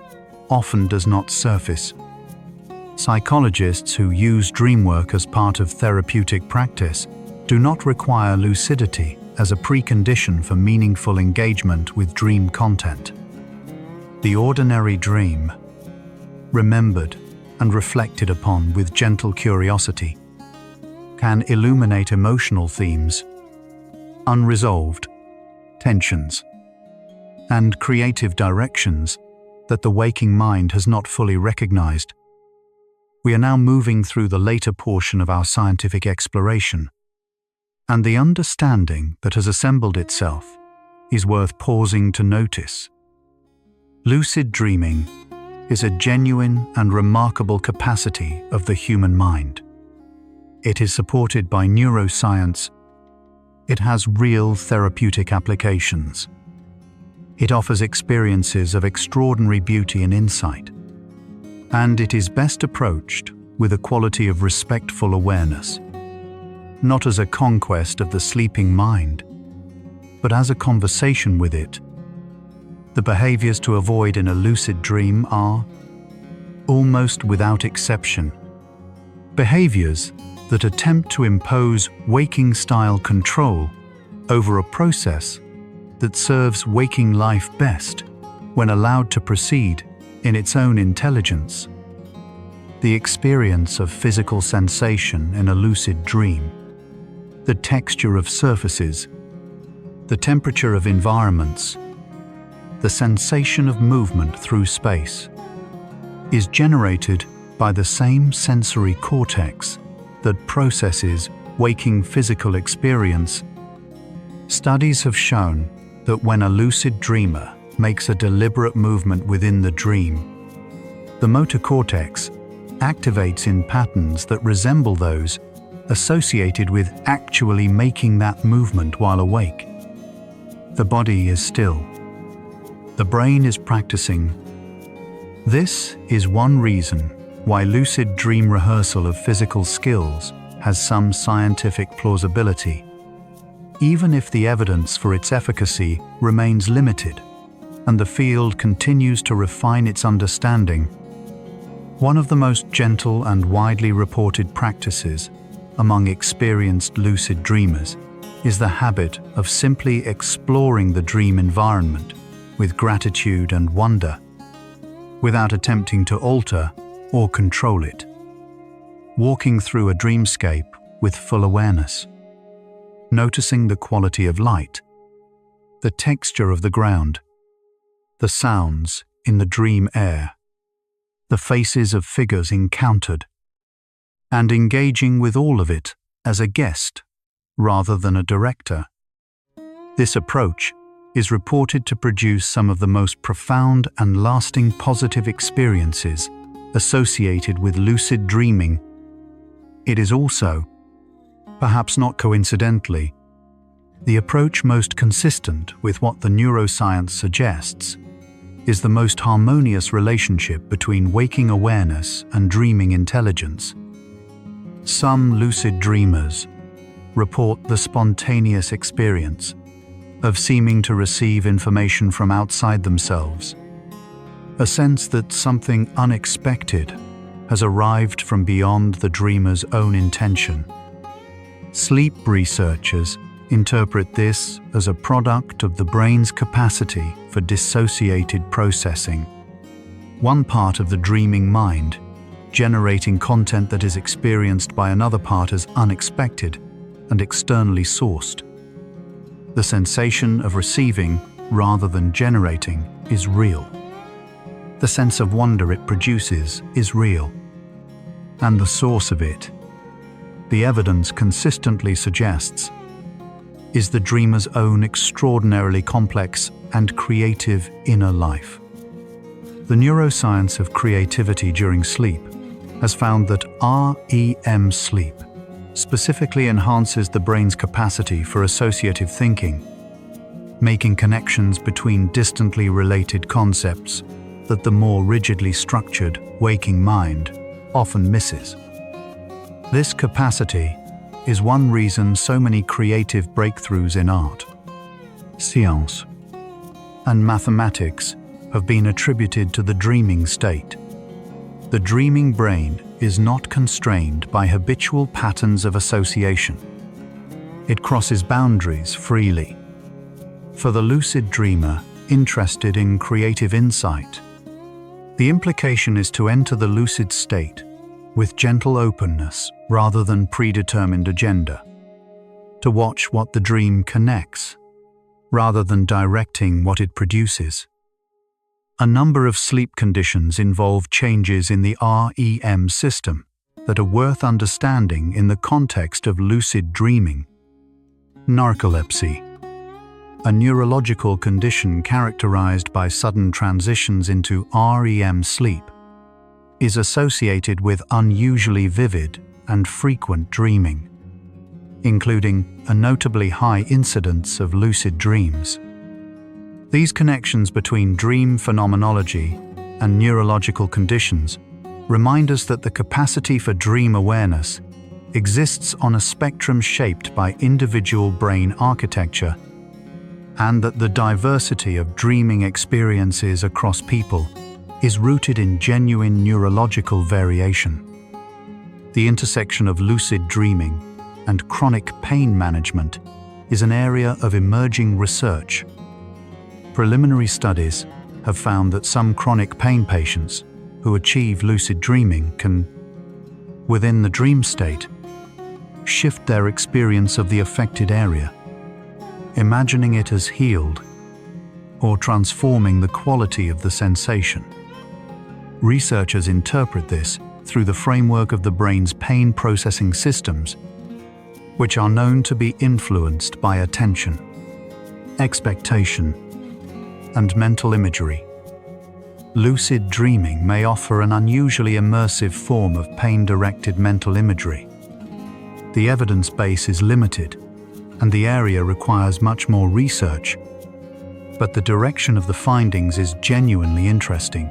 often does not surface. Psychologists who use dream work as part of therapeutic practice do not require lucidity as a precondition for meaningful engagement with dream content. The ordinary dream, remembered and reflected upon with gentle curiosity, can illuminate emotional themes, unresolved tensions, and creative directions that the waking mind has not fully recognized. We are now moving through the later portion of our scientific exploration, and the understanding that has assembled itself is worth pausing to notice. Lucid dreaming is a genuine and remarkable capacity of the human mind. It is supported by neuroscience. It has real therapeutic applications. It offers experiences of extraordinary beauty and insight, and it is best approached with a quality of respectful awareness, not as a conquest of the sleeping mind, but as a conversation with it. The behaviors to avoid in a lucid dream are, almost without exception, behaviors that attempt to impose waking-style control over a process that serves waking life best when allowed to proceed in its own intelligence. The experience of physical sensation in a lucid dream, the texture of surfaces, the temperature of environments, the sensation of movement through space, is generated by the same sensory cortex that processes waking physical experience. Studies have shown that when a lucid dreamer makes a deliberate movement within the dream, the motor cortex activates in patterns that resemble those associated with actually making that movement while awake. The body is still. The brain is practicing. This is one reason why lucid dream rehearsal of physical skills has some scientific plausibility, even if the evidence for its efficacy remains limited and the field continues to refine its understanding. One of the most gentle and widely reported practices among experienced lucid dreamers is the habit of simply exploring the dream environment with gratitude and wonder, without attempting to alter or control it. Walking through a dreamscape with full awareness, noticing the quality of light, the texture of the ground, the sounds in the dream air, the faces of figures encountered, and engaging with all of it as a guest rather than a director. This approach is reported to produce some of the most profound and lasting positive experiences associated with lucid dreaming. It is also, perhaps not coincidentally, the approach most consistent with what the neuroscience suggests is the most harmonious relationship between waking awareness and dreaming intelligence. Some lucid dreamers report the spontaneous experience of seeming to receive information from outside themselves, a sense that something unexpected has arrived from beyond the dreamer's own intention. Sleep researchers interpret this as a product of the brain's capacity for dissociated processing, one part of the dreaming mind generating content that is experienced by another part as unexpected and externally sourced. The sensation of receiving rather than generating is real. The sense of wonder it produces is real. And the source of it, the evidence consistently suggests, is the dreamer's own extraordinarily complex and creative inner life. The neuroscience of creativity during sleep has found that REM sleep specifically enhances the brain's capacity for associative thinking, making connections between distantly related concepts that the more rigidly structured waking mind often misses. This capacity is one reason so many creative breakthroughs in art, science, and mathematics have been attributed to the dreaming state. The dreaming brain is not constrained by habitual patterns of association. It crosses boundaries freely. For the lucid dreamer interested in creative insight, the implication is to enter the lucid state with gentle openness rather than predetermined agenda, to watch what the dream connects rather than directing what it produces. A number of sleep conditions involve changes in the REM system that are worth understanding in the context of lucid dreaming. Narcolepsy, a neurological condition characterized by sudden transitions into REM sleep, is associated with unusually vivid and frequent dreaming, including a notably high incidence of lucid dreams. These connections between dream phenomenology and neurological conditions remind us that the capacity for dream awareness exists on a spectrum shaped by individual brain architecture, and that the diversity of dreaming experiences across people is rooted in genuine neurological variation. The intersection of lucid dreaming and chronic pain management is an area of emerging research. Preliminary studies have found that some chronic pain patients who achieve lucid dreaming can, within the dream state, shift their experience of the affected area, imagining it as healed or transforming the quality of the sensation. Researchers interpret this through the framework of the brain's pain processing systems, which are known to be influenced by attention, expectation, and mental imagery. Lucid dreaming may offer an unusually immersive form of pain-directed mental imagery. The evidence base is limited, and the area requires much more research, but the direction of the findings is genuinely interesting.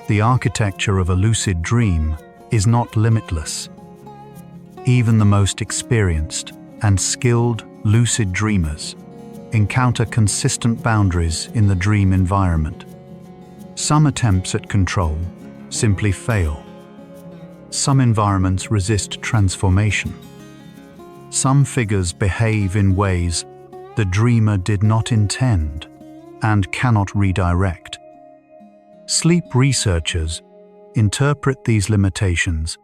The architecture of a lucid dream is not limitless. Even the most experienced and skilled lucid dreamers encounter consistent boundaries in the dream environment. Some attempts at control simply fail. Some environments resist transformation. Some figures behave in ways the dreamer did not intend and cannot redirect. Sleep researchers interpret these limitations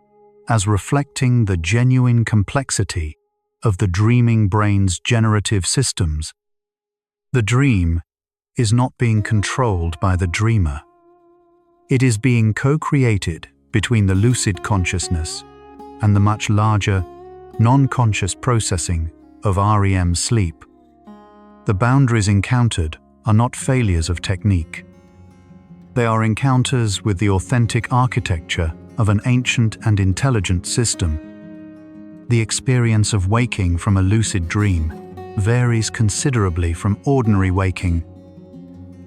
as reflecting the genuine complexity of the dreaming brain's generative systems. The dream is not being controlled by the dreamer. It is being co-created between the lucid consciousness and the much larger, non-conscious processing of REM sleep. The boundaries encountered are not failures of technique. They are encounters with the authentic architecture of an ancient and intelligent system. The experience of waking from a lucid dream varies considerably from ordinary waking.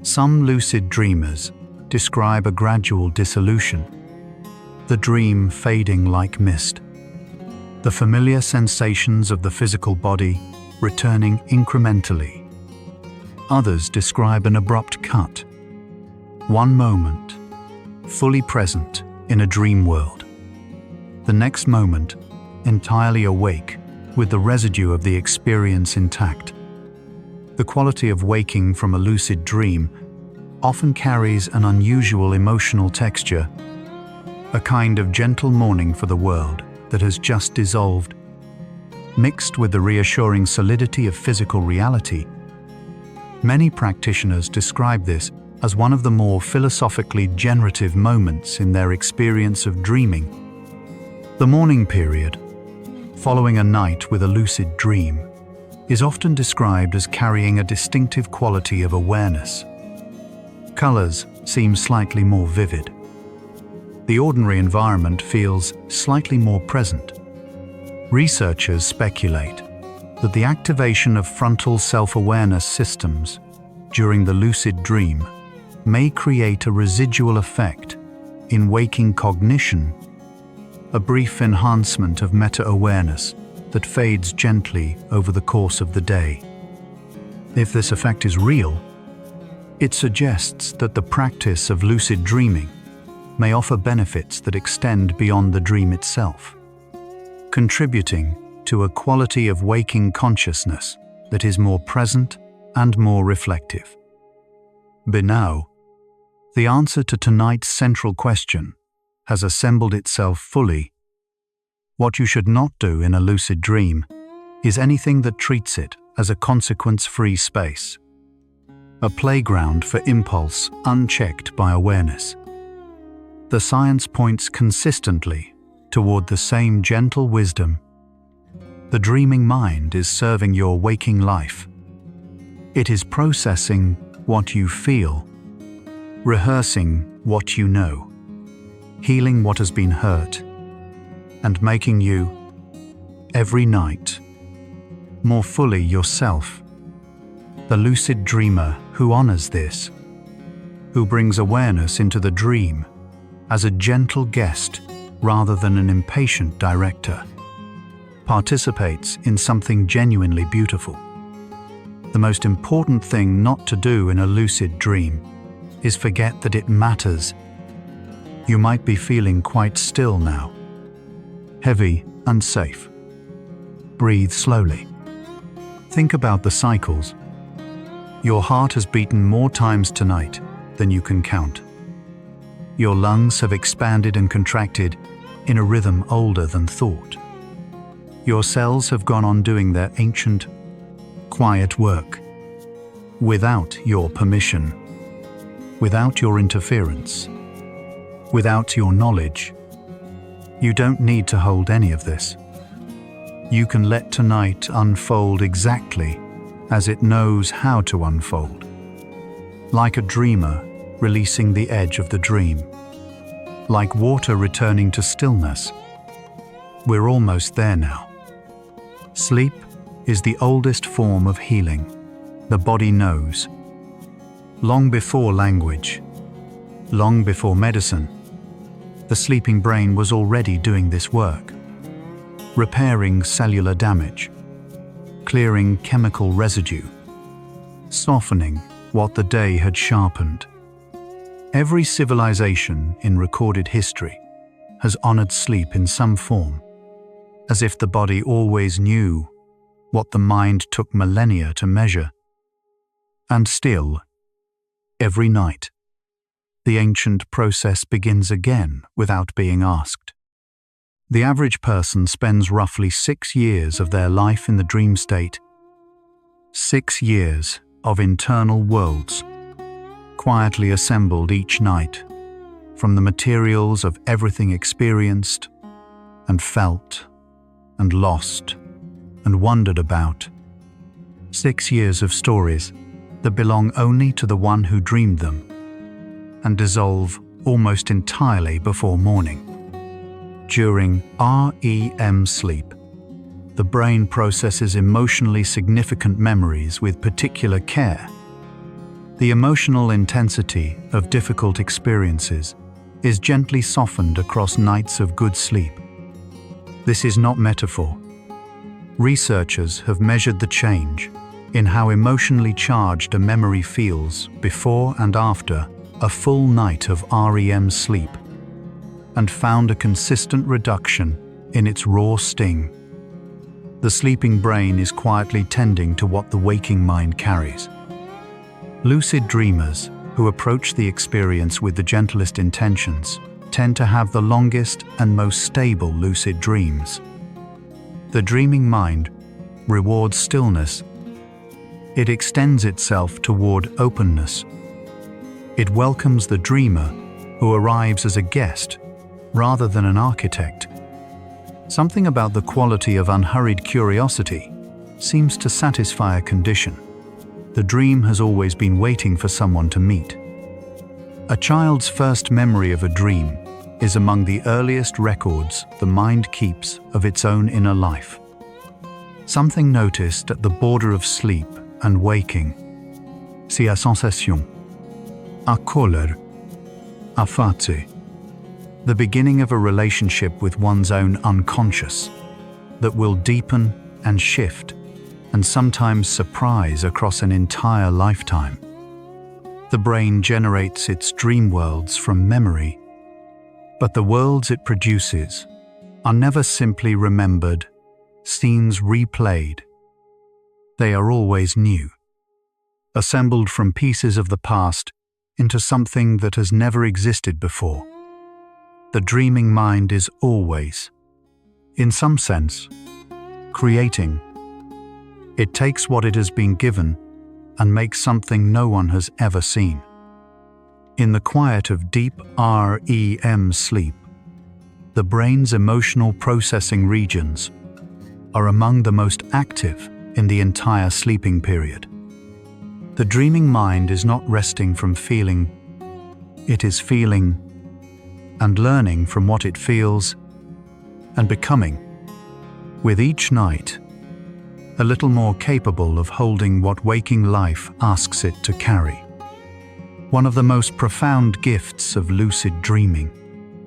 Some lucid dreamers describe a gradual dissolution, the dream fading like mist, the familiar sensations of the physical body returning incrementally. Others describe an abrupt cut, one moment, fully present in a dream world, the next moment entirely awake with the residue of the experience intact. The quality of waking from a lucid dream often carries an unusual emotional texture, a kind of gentle mourning for the world that has just dissolved, mixed with the reassuring solidity of physical reality. Many practitioners describe this as one of the more philosophically generative moments in their experience of dreaming. The morning period, following a night with a lucid dream, is often described as carrying a distinctive quality of awareness. Colors seem slightly more vivid. The ordinary environment feels slightly more present. Researchers speculate that the activation of frontal self-awareness systems during the lucid dream may create a residual effect in waking cognition, a brief enhancement of meta-awareness that fades gently over the course of the day. If this effect is real, it suggests that the practice of lucid dreaming may offer benefits that extend beyond the dream itself, contributing to a quality of waking consciousness that is more present and more reflective. But now, the answer to tonight's central question has assembled itself fully. What you should not do in a lucid dream is anything that treats it as a consequence-free space, a playground for impulse unchecked by awareness. The science points consistently toward the same gentle wisdom. The dreaming mind is serving your waking life. It is processing what you feel, rehearsing what you know, healing what has been hurt, and making you, every night, more fully yourself. The lucid dreamer who honors this, who brings awareness into the dream as a gentle guest rather than an impatient director, participates in something genuinely beautiful. The most important thing not to do in a lucid dream is forget that it matters. You might be feeling quite still now, heavy and safe. Breathe slowly. Think about the cycles. Your heart has beaten more times tonight than you can count. Your lungs have expanded and contracted in a rhythm older than thought. Your cells have gone on doing their ancient, quiet work, without your permission, without your interference, without your knowledge. You don't need to hold any of this. You can let tonight unfold exactly as it knows how to unfold, like a dreamer releasing the edge of the dream, like water returning to stillness. We're almost there now. Sleep is the oldest form of healing. The body knows. Long before language, long before medicine, the sleeping brain was already doing this work, repairing cellular damage, clearing chemical residue, softening what the day had sharpened. Every civilization in recorded history has honored sleep in some form, as if the body always knew what the mind took millennia to measure. And still, every night, the ancient process begins again without being asked. The average person spends roughly 6 years of their life in the dream state. 6 years of internal worlds, quietly assembled each night from the materials of everything experienced and felt and lost and wondered about. 6 years of stories that belong only to the one who dreamed them and dissolve almost entirely before morning. During REM sleep, the brain processes emotionally significant memories with particular care. The emotional intensity of difficult experiences is gently softened across nights of good sleep. This is not metaphor. Researchers have measured the change in how emotionally charged a memory feels before and after a full night of REM sleep, and found a consistent reduction in its raw sting. The sleeping brain is quietly tending to what the waking mind carries. Lucid dreamers who approach the experience with the gentlest intentions tend to have the longest and most stable lucid dreams. The dreaming mind rewards stillness. It extends itself toward openness. It welcomes the dreamer who arrives as a guest rather than an architect. Something about the quality of unhurried curiosity seems to satisfy a condition. The dream has always been waiting for someone to meet. A child's first memory of a dream is among the earliest records the mind keeps of its own inner life. Something noticed at the border of sleep and waking. C'est la sensation, a colère, a fatigue. The beginning of a relationship with one's own unconscious that will deepen and shift and sometimes surprise across an entire lifetime. The brain generates its dream worlds from memory, but the worlds it produces are never simply remembered, scenes replayed. They are always new, assembled from pieces of the past into something that has never existed before. The dreaming mind is always, in some sense, creating. It takes what it has been given and makes something no one has ever seen. In the quiet of deep REM sleep, the brain's emotional processing regions are among the most active in the entire sleeping period. The dreaming mind is not resting from feeling, it is feeling and learning from what it feels and becoming, with each night, a little more capable of holding what waking life asks it to carry. One of the most profound gifts of lucid dreaming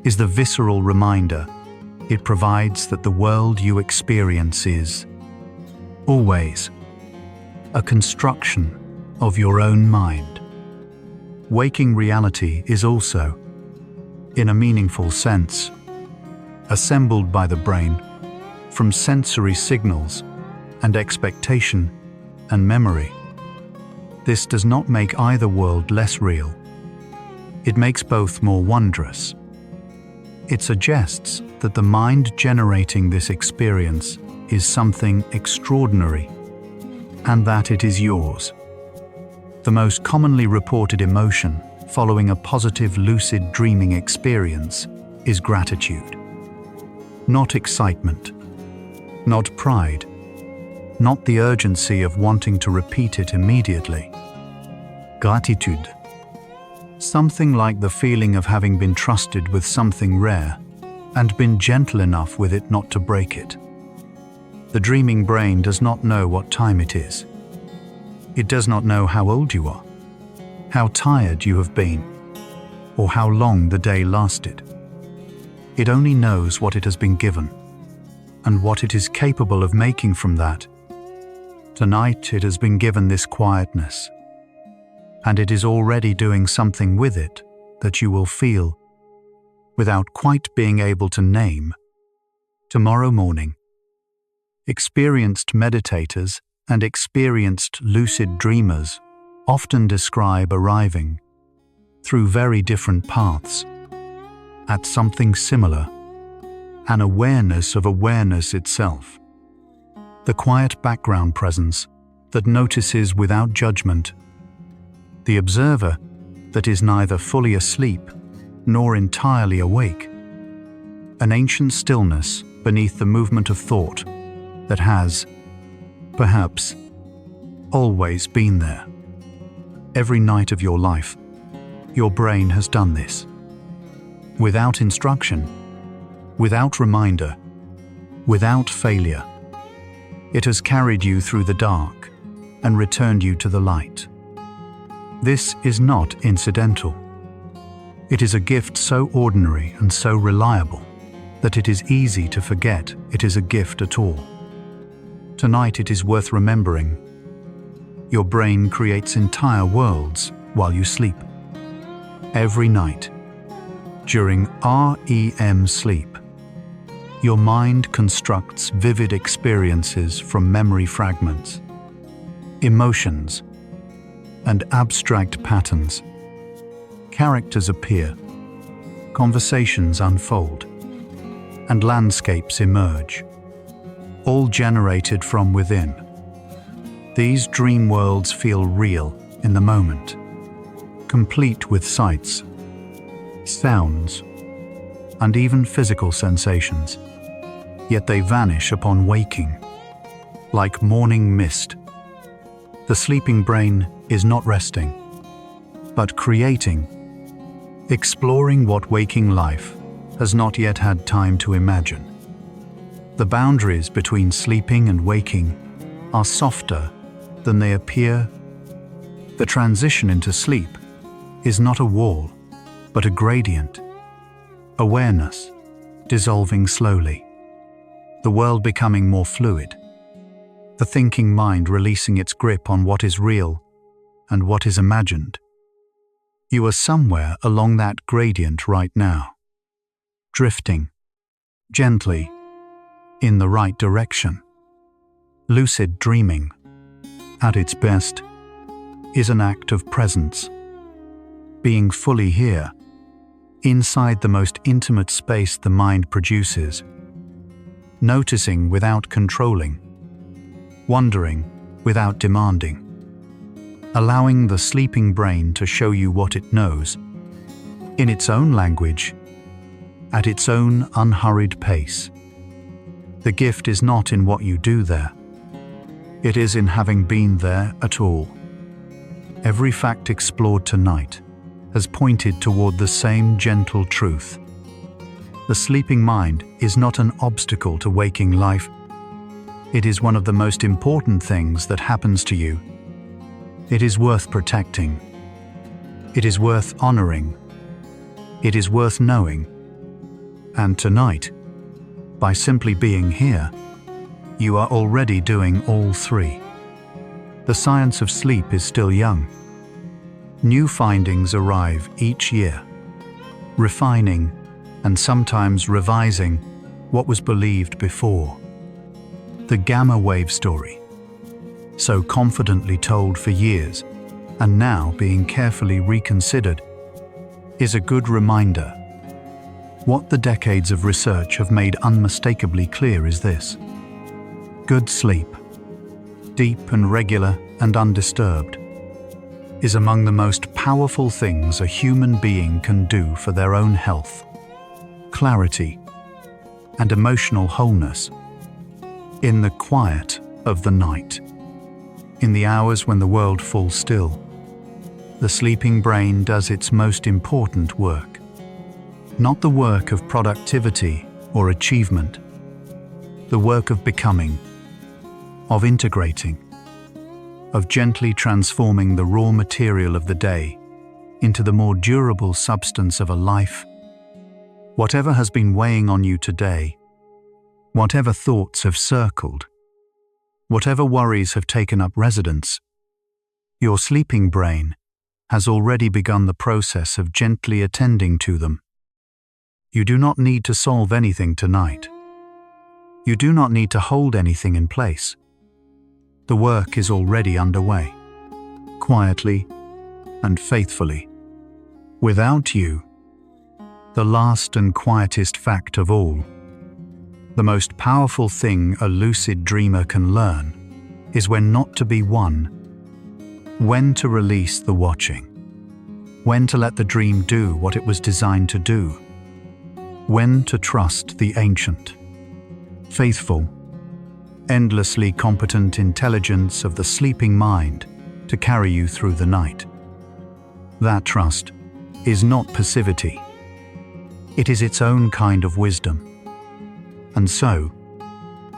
is the visceral reminder it provides that the world you experience is always a construction of your own mind. Waking reality is also, in a meaningful sense, assembled by the brain from sensory signals and expectation and memory. This does not make either world less real. It makes both more wondrous. It suggests that the mind generating this experience is something extraordinary and that it is yours. The most commonly reported emotion following a positive lucid dreaming experience is gratitude. Not excitement, not pride, not the urgency of wanting to repeat it immediately. Gratitude. Something like the feeling of having been trusted with something rare and been gentle enough with it not to break it. The dreaming brain does not know what time it is. It does not know how old you are, how tired you have been, or how long the day lasted. It only knows what it has been given, and what it is capable of making from that. Tonight it has been given this quietness, and it is already doing something with it that you will feel without quite being able to name. Tomorrow morning, experienced meditators and experienced lucid dreamers often describe arriving through very different paths at something similar, an awareness of awareness itself, the quiet background presence that notices without judgment, the observer that is neither fully asleep nor entirely awake, an ancient stillness beneath the movement of thought that has, perhaps, always been there. Every night of your life, your brain has done this. Without instruction, without reminder, without failure, it has carried you through the dark and returned you to the light. This is not incidental. It is a gift so ordinary and so reliable that it is easy to forget it is a gift at all. Tonight it is worth remembering. Your brain creates entire worlds while you sleep. Every night, during REM sleep, your mind constructs vivid experiences from memory fragments, emotions, and abstract patterns. Characters appear, conversations unfold, and landscapes emerge, all generated from within. These dream worlds feel real in the moment, complete with sights, sounds, and even physical sensations. Yet they vanish upon waking, like morning mist. The sleeping brain is not resting, but creating, exploring what waking life has not yet had time to imagine. The boundaries between sleeping and waking are softer than they appear. The transition into sleep is not a wall, but a gradient. Awareness dissolving slowly, the world becoming more fluid, the thinking mind releasing its grip on what is real and what is imagined. You are somewhere along that gradient right now, drifting gently in the right direction. Lucid dreaming, at its best, is an act of presence. Being fully here, inside the most intimate space the mind produces, noticing without controlling, wondering without demanding, allowing the sleeping brain to show you what it knows, in its own language, at its own unhurried pace. The gift is not in what you do there. It is in having been there at all. Every fact explored tonight has pointed toward the same gentle truth. The sleeping mind is not an obstacle to waking life. It is one of the most important things that happens to you. It is worth protecting. It is worth honoring. It is worth knowing. And tonight, by simply being here, you are already doing all three. The science of sleep is still young. New findings arrive each year, refining and sometimes revising what was believed before. The gamma wave story, so confidently told for years and now being carefully reconsidered, is a good reminder. What the decades of research have made unmistakably clear is this: good sleep, deep and regular and undisturbed, is among the most powerful things a human being can do for their own health, clarity, and emotional wholeness. In the quiet of the night, in the hours when the world falls still, the sleeping brain does its most important work. Not the work of productivity or achievement, the work of becoming, of integrating, of gently transforming the raw material of the day into the more durable substance of a life. Whatever has been weighing on you today, whatever thoughts have circled, whatever worries have taken up residence, your sleeping brain has already begun the process of gently attending to them. You do not need to solve anything tonight. You do not need to hold anything in place. The work is already underway, quietly and faithfully. Without you, the last and quietest fact of all, the most powerful thing a lucid dreamer can learn is when not to be one, when to release the watching, when to let the dream do what it was designed to do, when to trust the ancient, faithful, endlessly competent intelligence of the sleeping mind to carry you through the night. That trust is not passivity. It is its own kind of wisdom. And so,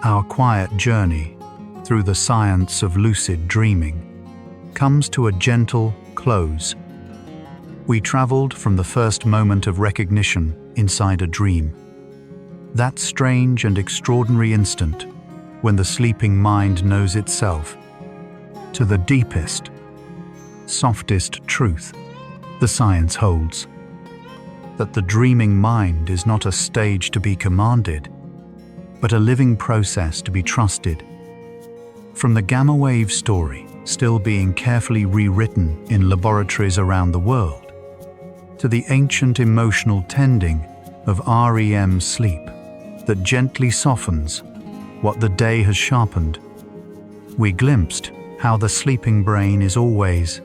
our quiet journey through the science of lucid dreaming comes to a gentle close. We traveled from the first moment of recognition inside a dream, that strange and extraordinary instant when the sleeping mind knows itself, to the deepest, softest truth the science holds, that the dreaming mind is not a stage to be commanded, but a living process to be trusted. From the gamma wave story still being carefully rewritten in laboratories around the world, to the ancient emotional tending of REM sleep that gently softens what the day has sharpened, we glimpsed how the sleeping brain is always,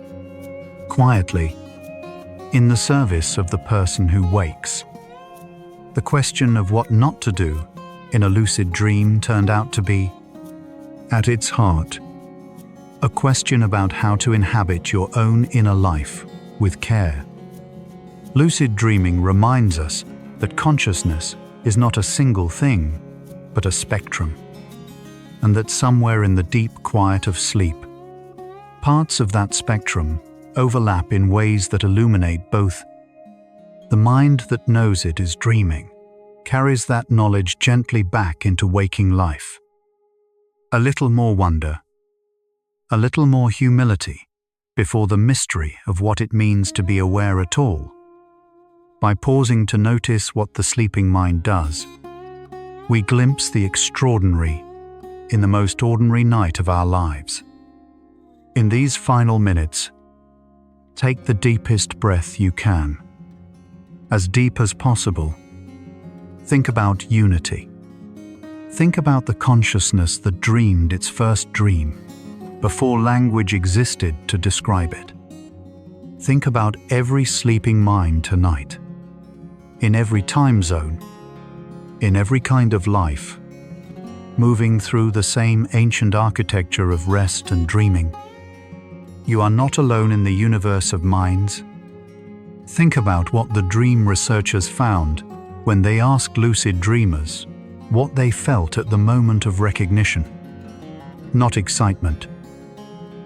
quietly, in the service of the person who wakes. The question of what not to do in a lucid dream turned out to be, at its heart, a question about how to inhabit your own inner life with care. Lucid dreaming reminds us that consciousness is not a single thing, but a spectrum, and that somewhere in the deep quiet of sleep, parts of that spectrum overlap in ways that illuminate both. The mind that knows it is dreaming carries that knowledge gently back into waking life. A little more wonder, a little more humility before the mystery of what it means to be aware at all. By pausing to notice what the sleeping mind does, we glimpse the extraordinary in the most ordinary night of our lives. In these final minutes, take the deepest breath you can. As deep as possible, think about unity. Think about the consciousness that dreamed its first dream before language existed to describe it. Think about every sleeping mind tonight, in every time zone, in every kind of life, moving through the same ancient architecture of rest and dreaming. You are not alone in the universe of minds. Think about what the dream researchers found when they asked lucid dreamers what they felt at the moment of recognition. Not excitement,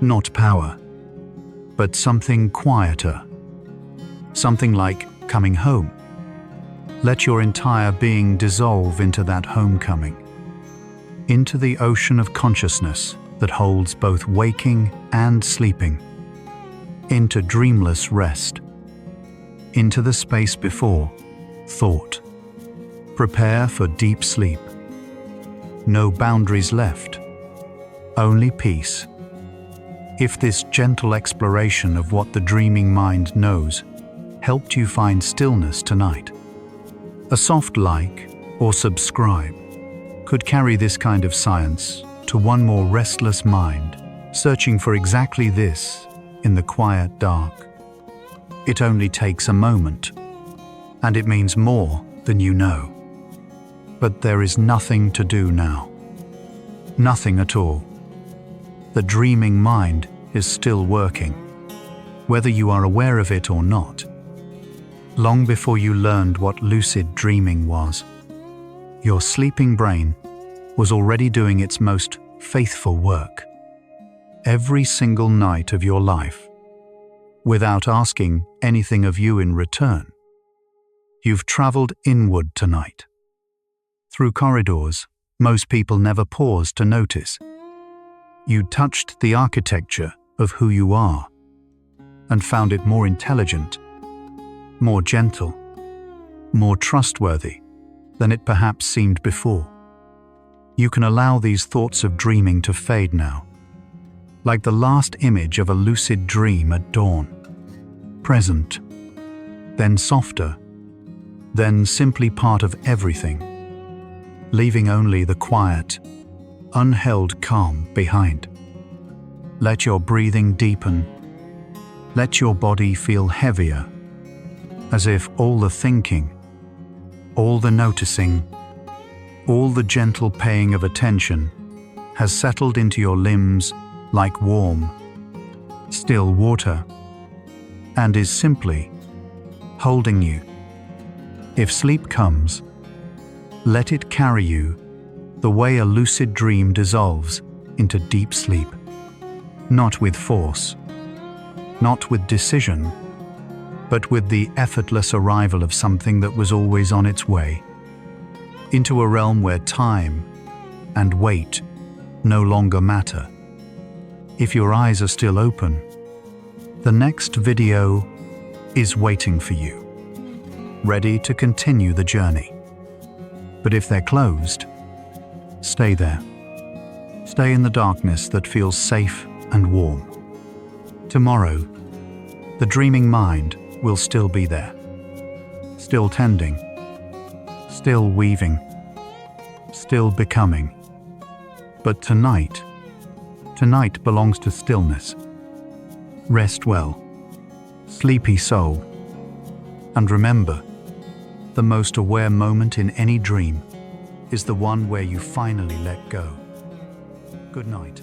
not power, but something quieter. Something like coming home. Let your entire being dissolve into that homecoming, into the ocean of consciousness that holds both waking and sleeping, into dreamless rest, into the space before thought. Prepare for deep sleep. No boundaries left, only peace. If this gentle exploration of what the dreaming mind knows helped you find stillness tonight, a soft like or subscribe could carry this kind of science to one more restless mind, searching for exactly this in the quiet dark. It only takes a moment, and it means more than you know. But there is nothing to do now. Nothing at all. The dreaming mind is still working, whether you are aware of it or not. Long before you learned what lucid dreaming was, your sleeping brain was already doing its most faithful work. Every single night of your life, without asking anything of you in return. You've traveled inward tonight. Through corridors most people never pause to notice. You touched the architecture of who you are and found it more intelligent, more gentle, more trustworthy than it perhaps seemed before. You can allow these thoughts of dreaming to fade now, like the last image of a lucid dream at dawn. Present, then softer, then simply part of everything, leaving only the quiet, unheld calm behind. Let your breathing deepen. Let your body feel heavier, as if all the thinking, all the noticing, all the gentle paying of attention has settled into your limbs like warm, still water, and is simply holding you. If sleep comes, let it carry you the way a lucid dream dissolves into deep sleep, not with force, not with decision, but with the effortless arrival of something that was always on its way, into a realm where time and weight no longer matter. If your eyes are still open, the next video is waiting for you, ready to continue the journey. But if they're closed, stay there. Stay in the darkness that feels safe and warm. Tomorrow, the dreaming mind will still be there, still tending, still weaving, still becoming. But tonight belongs to stillness. Rest well, sleepy soul, and remember, the most aware moment in any dream is the one where you finally let go. Good night.